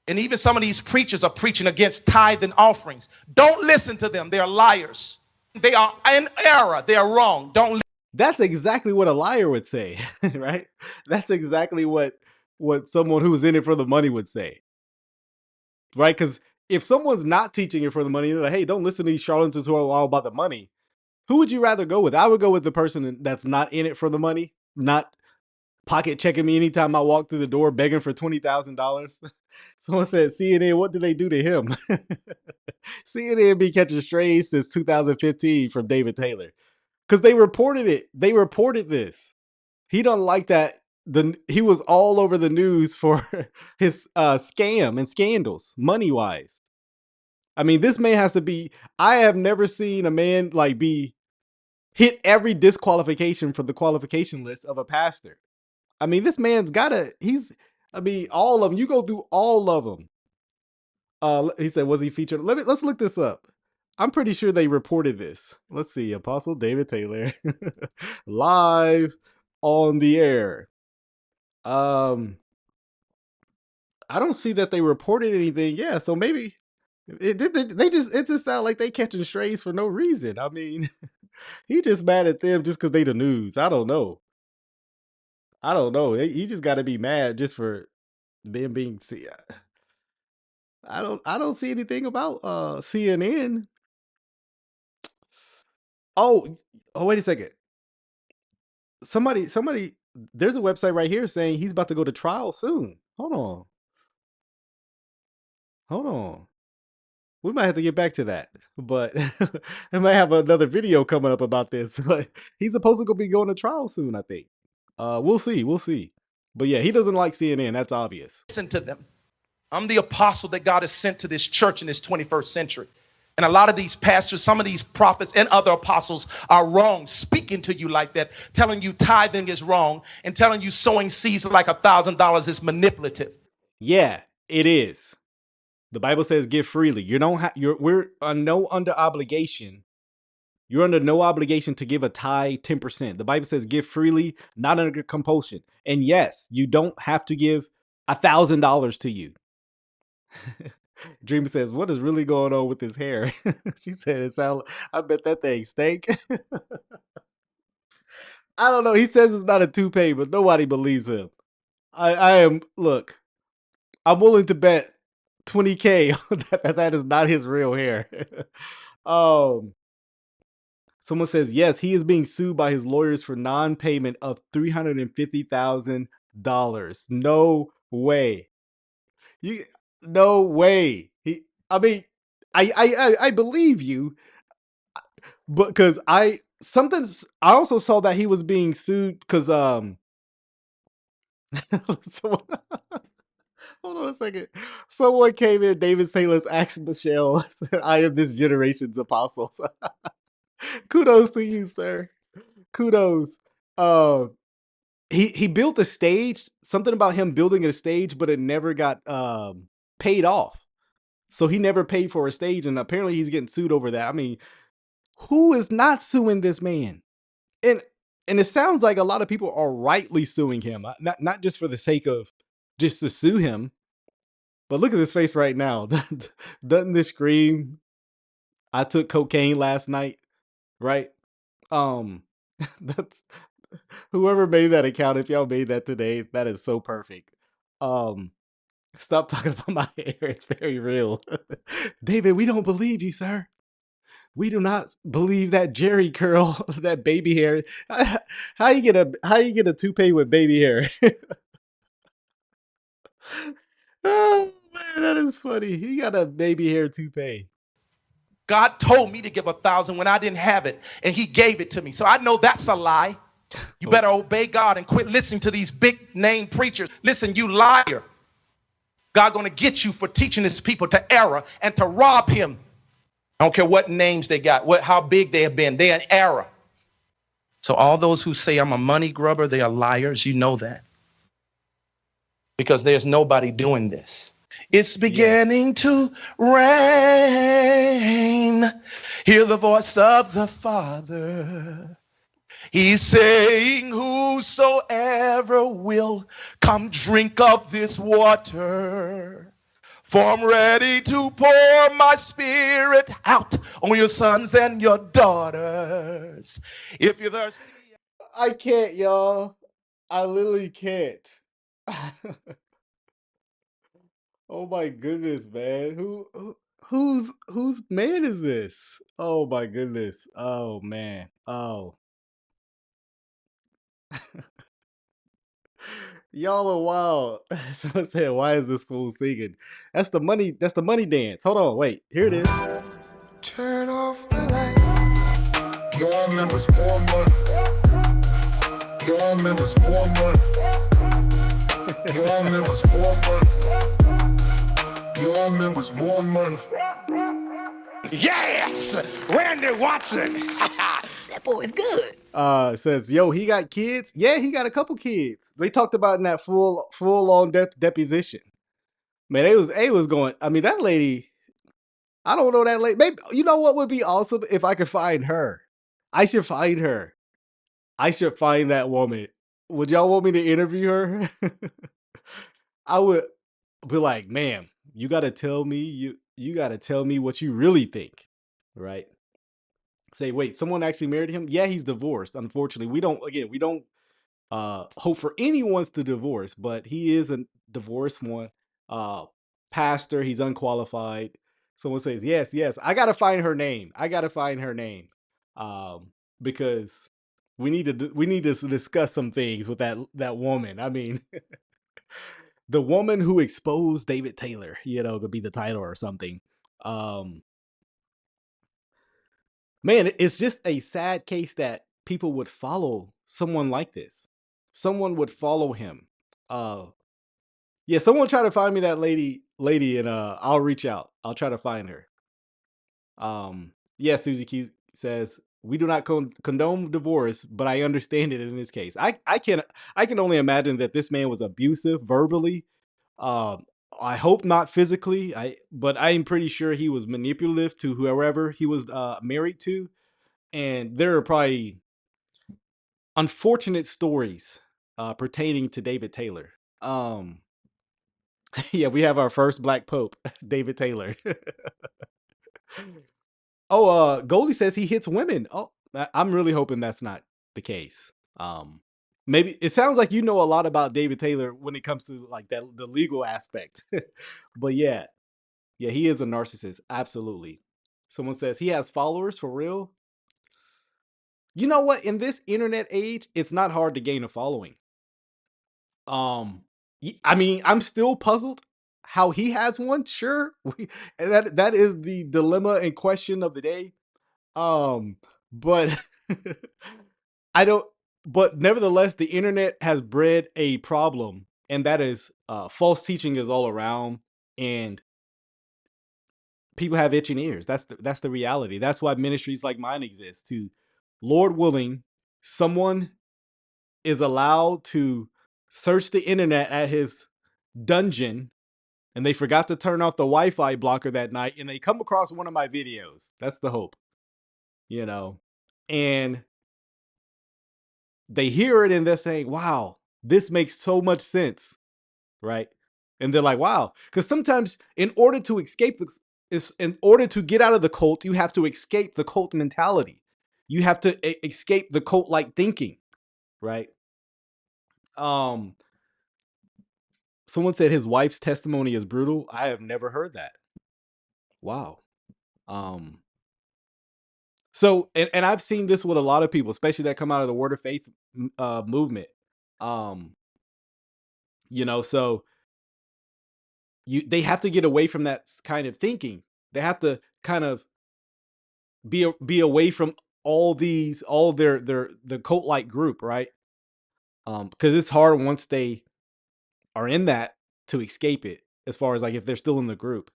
And even some of these preachers are preaching against tithe and offerings. Don't listen to them. They're liars. They are in error. They are wrong. Don't. That's exactly what a liar would say, right? That's exactly what someone who's in it for the money would say, right? Because if someone's not teaching it for the money, they're like, hey, don't listen to these charlatans who are all about the money. Who would you rather go with? I would go with the person that's not in it for the money, not pocket checking me anytime I walk through the door begging for $20,000. Someone said, CNN, what did they do to him? CNN be catching strays since 2015 from David Taylor. Because they reported it. They reported this. He doesn't like that. He was all over the news for his scam and scandals, money-wise. I mean, this man has to be... I have never seen a man like be hit every disqualification for the qualification list of a pastor. I mean, this man's gotta, all of them. You go through all of them. He said, was he featured? Let's look this up. I'm pretty sure they reported this. Let's see. Apostle David Taylor live on the air. I don't see that they reported anything. Yeah, so maybe it just sound like they catching strays for no reason. I mean, he just mad at them just because they the news. I don't know. He just got to be mad just for them being. I don't see anything about CNN. Oh, wait a second. Somebody, there's a website right here saying he's about to go to trial soon. Hold on. We might have to get back to that, but I might have another video coming up about this. But he's supposed to be going to trial soon, I think. We'll see. But yeah, he doesn't like CNN. That's obvious. Listen to them. I'm the apostle that God has sent to this church in this 21st century. And a lot of these pastors, some of these prophets and other apostles are wrong, speaking to you like that, telling you tithing is wrong and telling you sowing seeds like $1,000 is manipulative. Yeah, it is. The Bible says give freely. We're under obligation. You're under no obligation to give a tithe 10%. The Bible says give freely, not under compulsion. And yes, you don't have to give $1,000 to you. Dreamer says, what is really going on with his hair? She said, I bet that thing stank. I don't know. He says it's not a toupee, but nobody believes him. I'm willing to bet 20K that is not his real hair. Someone says, yes, he is being sued by his lawyers for non-payment of $350,000. No way. No way. I believe you, but because I also saw that he was being sued because hold on a second. Someone came in. David Taylor's asked Michelle, "I am this generation's apostle." Kudos to you, sir. Kudos. He built a stage. Something about him building a stage, but it never got paid off. So he never paid for a stage, and apparently he's getting sued over that. I mean, who is not suing this man? And it sounds like a lot of people are rightly suing him, not just for the sake of just to sue him. But look at his face right now. Doesn't this scream? I took cocaine last night, right? That's whoever made that account. If y'all made that today, that is so perfect. Stop talking about my hair. It's very real. David, we don't believe you, sir. We do not believe that Jerry curl, that baby hair. How you get a toupee with baby hair? Oh man, that is funny. He got a baby hair toupee. God told me to give 1,000 when I didn't have it, and he gave it to me. So I know that's a lie. You better obey God and quit listening to these big name preachers. Listen, you liar. God going to get you for teaching his people to error and to rob him. I don't care what names they got, how big they have been. They're in error. So all those who say I'm a money grubber, they are liars. You know that. Because there's nobody doing this. It's beginning to rain. Hear the voice of the Father. He's saying, whosoever will come drink of this water. For I'm ready to pour my spirit out on your sons and your daughters. If you're thirsty. I can't, y'all. I literally can't. Oh my goodness, man. Whose man is this? Oh my goodness. Oh man. Oh. Y'all are wild. Someone said, why is this fool singing? That's the money dance. Hold on, wait. Here it is. Turn off the light. Your members more money. Your members more money. Your members more money. Your members more money. Yes! Randy Watson! That boy is good. Says, yo, he got kids? Yeah, he got a couple kids. They talked about in that full on deposition. Man, they was going, I mean, that lady, I don't know that lady. Maybe, you know what would be awesome if I could find her? I should find her. I should find that woman. Would y'all want me to interview her? I would be like, ma'am, you gotta tell me you gotta tell me what you really think. Right? Say, wait, someone actually married him? Yeah, he's divorced. Unfortunately, we don't hope for anyone's to divorce, but he is a divorced one. Pastor, he's unqualified. Someone says, yes. I gotta find her name. Because we need to discuss some things with that woman. I mean, the woman who exposed David Taylor, could be the title or something. Man, it's just a sad case that people would follow someone like this. Someone would follow him. Yeah, someone try to find me that lady, and I'll reach out. I'll try to find her. Yeah, Susie Q says we do not condone divorce, but I understand it in this case. I can only imagine that this man was abusive verbally. I hope not physically. But I am pretty sure he was manipulative to whoever he was married to, and there are probably unfortunate stories pertaining to David Taylor. Yeah, we have our first black pope, David Taylor. Oh, Goldie says he hits women. Oh, I'm really hoping that's not the case. Maybe it sounds like you know a lot about David Taylor when it comes to like that the legal aspect. But yeah, he is a narcissist. Absolutely. Someone says he has followers for real. You know what? In this internet age, it's not hard to gain a following. I mean, I'm still puzzled how he has one. Sure, that is the dilemma and question of the day. But I don't. But nevertheless, the internet has bred a problem, and that is false teaching is all around, and people have itching ears. That's the reality. That's why ministries like mine exist. To Lord willing, someone is allowed to search the internet at his dungeon and they forgot to turn off the Wi-Fi blocker that night and they come across one of my videos. That's the hope, and they hear it and they're saying, wow, this makes so much sense. Right. And they're like, wow, because sometimes in order to get out of the cult, you have to escape the cult mentality. You have to escape the cult like thinking. Right. Someone said his wife's testimony is brutal. I have never heard that. Wow. So, and I've seen this with a lot of people, especially that come out of the Word of Faith movement. So they have to get away from that kind of thinking. They have to kind of be away from all the cult like group, right? Because it's hard once they are in that to escape it. As far as like if they're still in the group.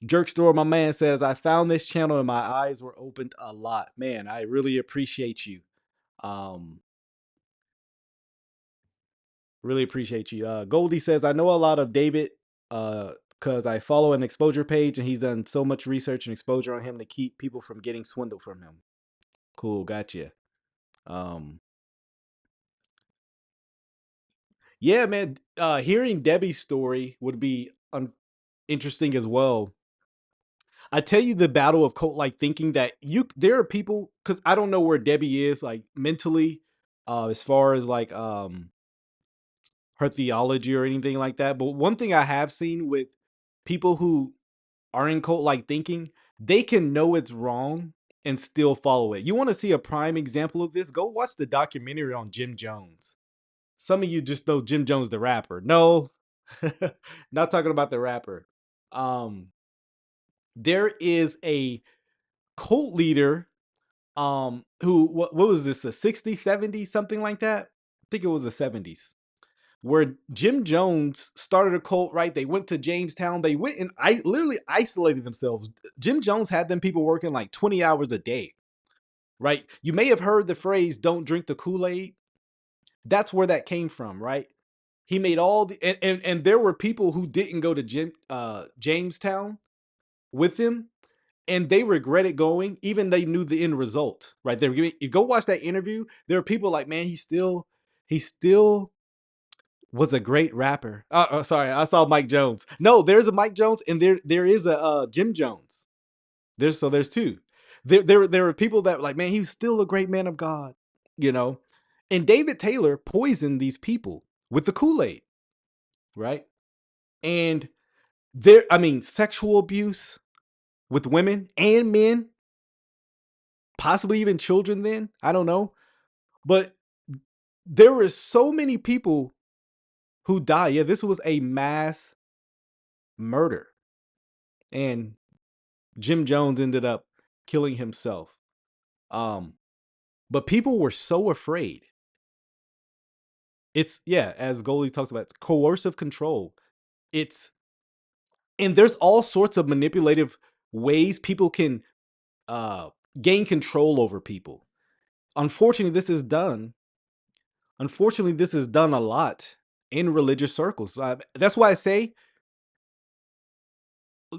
Jerk Store, my man says, I found this channel and my eyes were opened a lot. Man, I really appreciate you. Really appreciate you. Goldie says, I know a lot of David because I follow an exposure page and he's done so much research and exposure on him to keep people from getting swindled from him. Cool, gotcha. Yeah, man. Hearing Debbie's story would be interesting as well. I tell you the battle of cult-like thinking that there are people, because I don't know where Debbie is like mentally, as far as like her theology or anything like that. But one thing I have seen with people who are in cult-like thinking, they can know it's wrong and still follow it. You want to see a prime example of this? Go watch the documentary on Jim Jones. Some of you just know Jim Jones the rapper. No, not talking about the rapper. There is a cult leader who what was this, a 60s, 70s, something like that? I think it was the 70s, where Jim Jones started a cult, right? They went to Jamestown. They went and literally isolated themselves. Jim Jones had them people working like 20 hours a day, right? You may have heard the phrase, don't drink the Kool-Aid. That's where that came from, right? He made all the, and there were people who didn't go to Jamestown with him, and they regretted going, even they knew the end result, right? You go watch that interview. There are people like, man, he still was a great rapper. Sorry, I saw Mike Jones. No, there's a Mike Jones, and there is a Jim Jones. There's two. There are people that like, man, he's still a great man of God, you know. And David Taylor poisoned these people with the Kool-Aid, right? And sexual abuse with women and men, possibly even children then, I don't know. But there were so many people who died. Yeah, this was a mass murder. And Jim Jones ended up killing himself. But people were so afraid. It's, yeah, as Goldie talks about, it's coercive control. And there's all sorts of manipulative ways people can gain control over people. Unfortunately, this is done a lot in religious circles. That's why I say,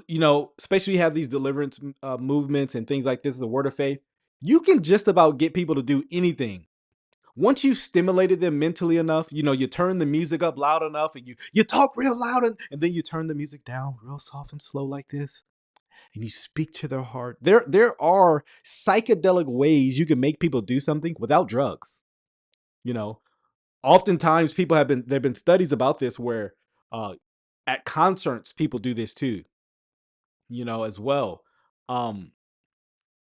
you know, especially you have these deliverance movements and things like this, the word of faith, you can just about get people to do anything. Once you've stimulated them mentally enough, you know, you turn the music up loud enough and you talk real loud and then you turn the music down real soft and slow like this. And you speak to their heart. There are psychedelic ways you can make people do something without drugs. You know, oftentimes there've been studies about this where at concerts people do this too, you know, as well.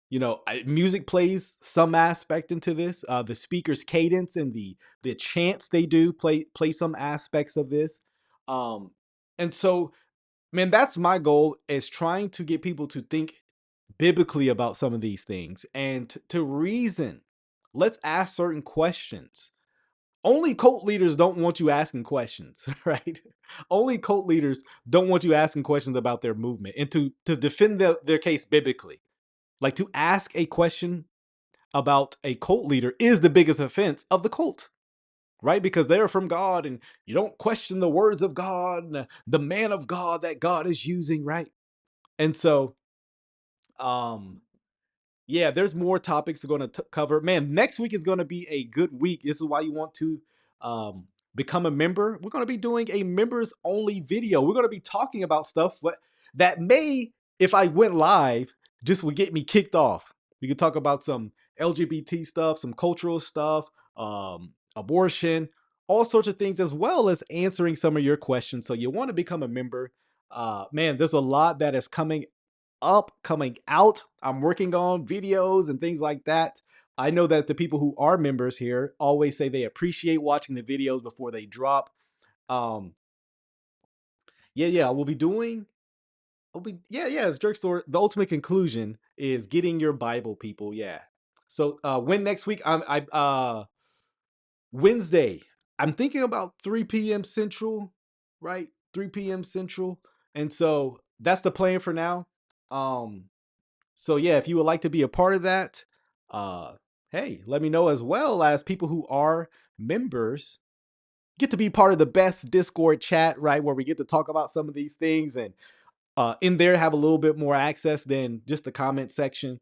You know, music plays some aspect into this. The speaker's cadence and the chants they do play some aspects of this. And so, man, that's my goal, is trying to get people to think biblically about some of these things and to reason. Let's ask certain questions. Only cult leaders don't want you asking questions, right? Only cult leaders don't want you asking questions about their movement and to defend their case biblically. Like, to ask a question about a cult leader is the biggest offense of the cult, right? Because they're from God and you don't question the words of God, the man of God that God is using, right? And so, yeah, there's more topics we're going to cover. Man, next week is going to be a good week. This is why you want to become a member. We're going to be doing a members only video. We're going to be talking about stuff that may, if I went live, just would get me kicked off. We could talk about some LGBT stuff, some cultural stuff, abortion, all sorts of things, as well as answering some of your questions. So you want to become a member. Man, there's a lot that is coming out. I'm working on videos and things like that. I know that the people who are members here always say they appreciate watching the videos before they drop. We'll be doing. It's Jerk Store. The ultimate conclusion is getting your Bible, people. Yeah. So when next week? Wednesday. I'm thinking about 3 p.m. Central, right? 3 p.m. Central. And so that's the plan for now. So yeah, if you would like to be a part of that, hey, let me know, as well as people who are members get to be part of the best Discord chat, right? Where we get to talk about some of these things and in there have a little bit more access than just the comment section.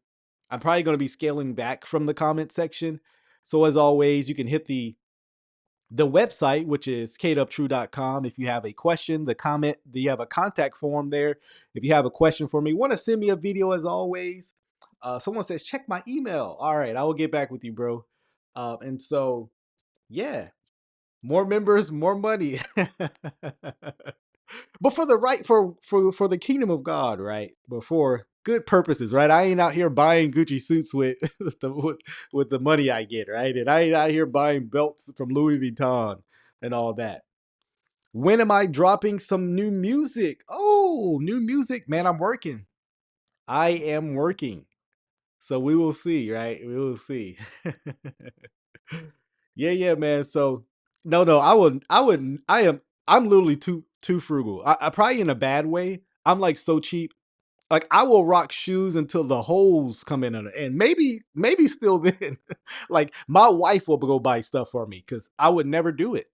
I'm probably going to be scaling back from the comment section. So as always, you can hit the the website, which is kateuptrue.com. If you have a question, you have a contact form there. If you have a question for me, want to send me a video as always. Someone says, check my email. All right, I will get back with you, bro. And so, yeah, more members, more money. But for the right, for the kingdom of God, right? But for good purposes, right? I ain't out here buying Gucci suits with with the money I get, right? And I ain't out here buying belts from Louis Vuitton and all that. When am I dropping some new music? Oh, new music, man! I'm working. I am working. So we will see, right? We will see. Yeah, man. So no, I'm literally too frugal. I probably in a bad way. I'm like so cheap. Like I will rock shoes until the holes come in on it. And maybe still then. Like my wife will go buy stuff for me because I would never do it.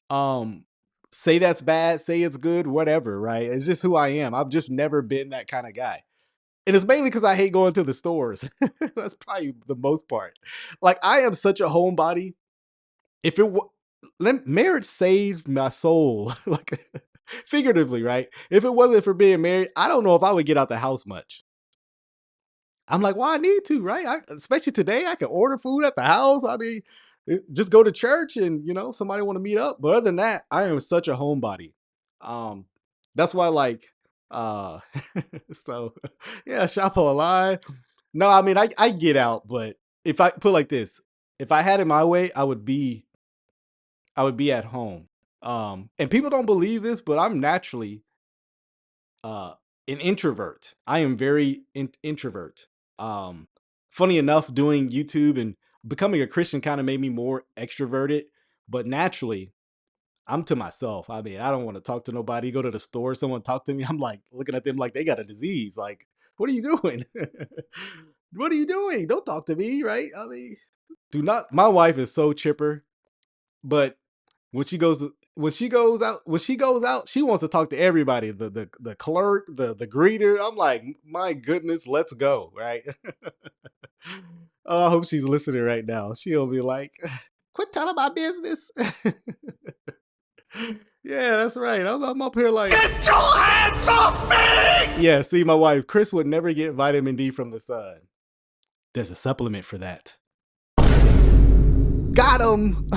Um, say that's bad, say it's good, whatever, right? It's just who I am. I've just never been that kind of guy. And it's mainly because I hate going to the stores. That's probably the most part. Like I am such a homebody. If it marriage saved my soul, like figuratively, right? If it wasn't for being married, I don't know if I would get out the house much. I'm like, well, I need to, right? Especially today, I can order food at the house. I mean, just go to church and somebody want to meet up. But other than that, I am such a homebody. Um, that's why, like, uh, so yeah, shop online. No, I mean, I get out, but if I put it like this, if I had it my way, I would be at home. And people don't believe this, but I'm naturally uh an introvert. I am very introvert. Um, Funny enough, doing YouTube and becoming a Christian kind of made me more extroverted, but naturally, I'm to myself. I mean, I don't want to talk to nobody. Go to the store, someone talk to me. I'm like looking at them like they got a disease. Like, what are you doing? What are you doing? Don't talk to me, right? I mean, do not. My wife is so chipper, but when she goes out, she wants to talk to everybody. The clerk, the greeter. I'm like, my goodness, let's go, right? Oh, I hope she's listening right now. She'll be like, quit telling my business. Yeah, that's right. I'm up here like, get your hands off me! Yeah, see, my wife, Chris would never get vitamin D from the sun. There's a supplement for that. Got him.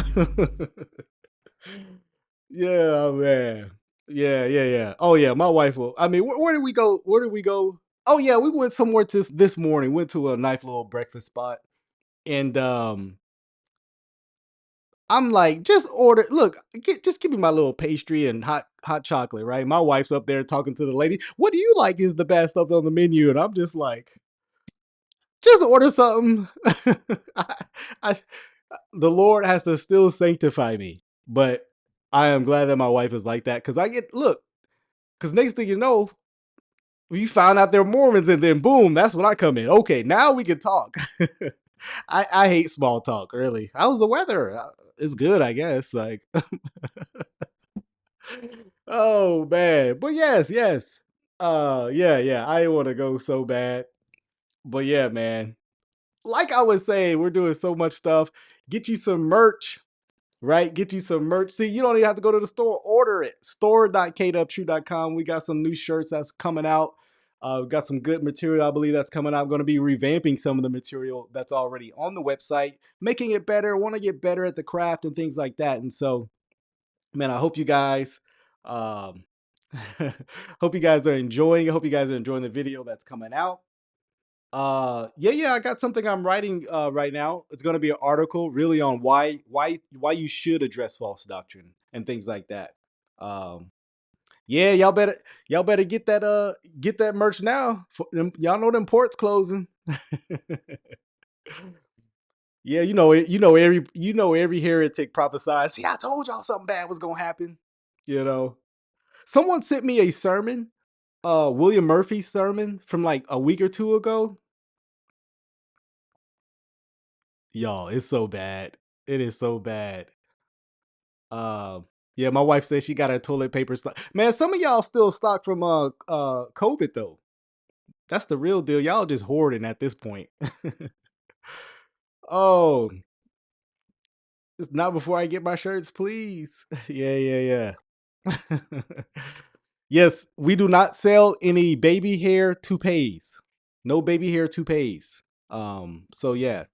Yeah, man. Yeah. Oh yeah, my wife will. I mean, where did we go? Where did we go? Oh yeah, we went somewhere this morning. Went to a nice little breakfast spot, and I'm like, just order. Look, just give me my little pastry and hot chocolate, right? My wife's up there talking to the lady. What do you like is the best stuff on the menu? And I'm just like, just order something. I, I, the Lord has to still sanctify me, but I am glad that my wife is like that because because next thing you know, we found out they're Mormons, and then boom, that's when I come in. Okay, now we can talk. I hate small talk, really. How's the weather? It's good, I guess. Like, oh man, but yes. Yeah. I want to go so bad, but yeah, man. Like I was saying, we're doing so much stuff. Get you some merch. Right? Get you some merch. See, you don't even have to go to the store. Order it. Store.kateuptrue.com. We got some new shirts that's coming out. We've got some good material, I believe, that's coming out. I'm going to be revamping some of the material that's already on the website, making it better. Want to get better at the craft and things like that. And so, man, I hope you guys um, hope you guys are enjoying. I hope you guys are enjoying the video that's coming out. Yeah, I got something I'm writing right now. It's going to be an article really on why you should address false doctrine and things like that. um yeah, y'all better get that merch now. Y'all know them ports closing. Yeah, every heretic prophesied, see, I told y'all something bad was gonna happen. you know Someone sent me a sermon, William Murphy's sermon from like a week or two ago. Y'all, it's so bad. It is so bad. Yeah, my wife says she got her toilet paper stock. Man, some of y'all still stocked from COVID though. That's the real deal. Y'all just hoarding at this point. Oh, It's not before I get my shirts, please. Yeah. Yes, we do not sell any baby hair toupees. No baby hair toupees. So yeah.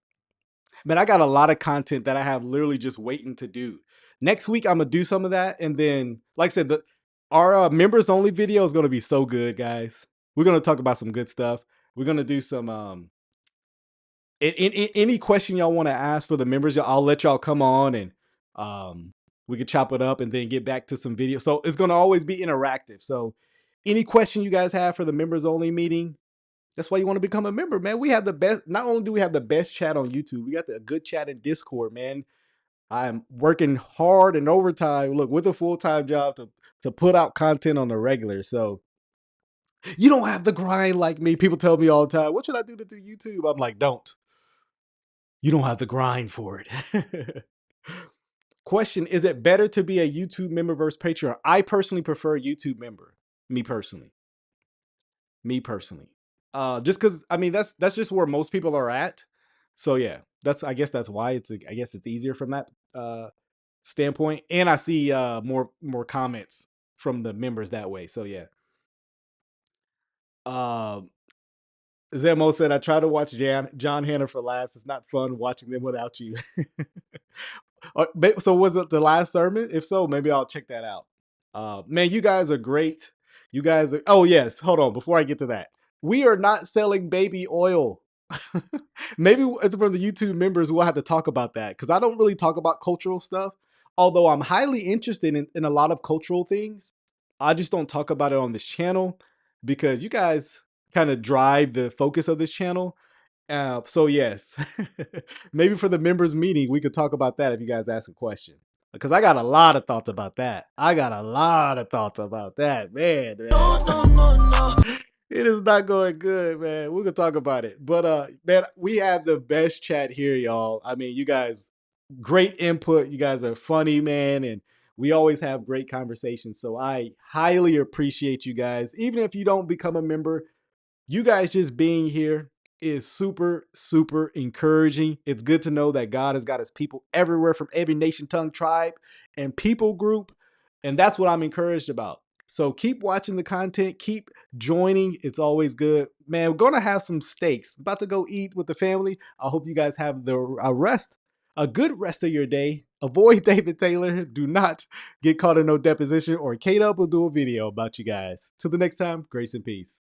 Man, I got a lot of content that I have literally just waiting to do. Next week, I'm gonna do some of that, and then, like I said, our members only video is gonna be so good, guys. We're gonna talk about some good stuff. We're gonna do some any question y'all want to ask for the members. I'll let y'all come on and we could chop it up and then get back to some video. So it's gonna always be interactive. So any question you guys have for the members only meeting, that's why you want to become a member, man. We have the best. Not only do we have the best chat on YouTube, we got the good chat in Discord, man. I'm working hard and overtime. Look, with a full-time job to put out content on the regular. So you don't have the grind like me. People tell me all the time, "What should I do to do YouTube?" I'm like, don't. You don't have the grind for it. Question: is it better to be a YouTube member versus Patreon? I personally prefer YouTube member. Me personally. Just because I mean that's just where most people are at. So yeah, I guess that's why I guess it's easier from that standpoint. And I see more comments from the members that way. So yeah. Zemo said, I try to watch John Hannah for laughs. It's not fun watching them without you. So was it the last sermon? If so, maybe I'll check that out. Man, you guys are great. You guys are. Oh yes, hold on. Before I get to that, we are not selling baby oil. Maybe from the YouTube members, we'll have to talk about that because I don't really talk about cultural stuff. Although I'm highly interested in a lot of cultural things, I just don't talk about it on this channel because you guys kind of drive the focus of this channel. So yes, maybe for the members meeting, we could talk about that if you guys ask a question. Because I got a lot of thoughts about that. Man. No. It is not going good, man. We can talk about it. But man, we have the best chat here, y'all. I mean, you guys, great input. You guys are funny, man, and we always have great conversations. So I highly appreciate you guys. Even if you don't become a member, you guys just being here is super, super encouraging. It's good to know that God has got his people everywhere from every nation, tongue, tribe, and people group. And that's what I'm encouraged about. So keep watching the content, keep joining. It's always good. Man, we're going to have some steaks. About to go eat with the family. I hope you guys have a good rest of your day. Avoid David Taylor. Do not get caught in no deposition or K-Dub will do a video about you guys. Till the next time, grace and peace.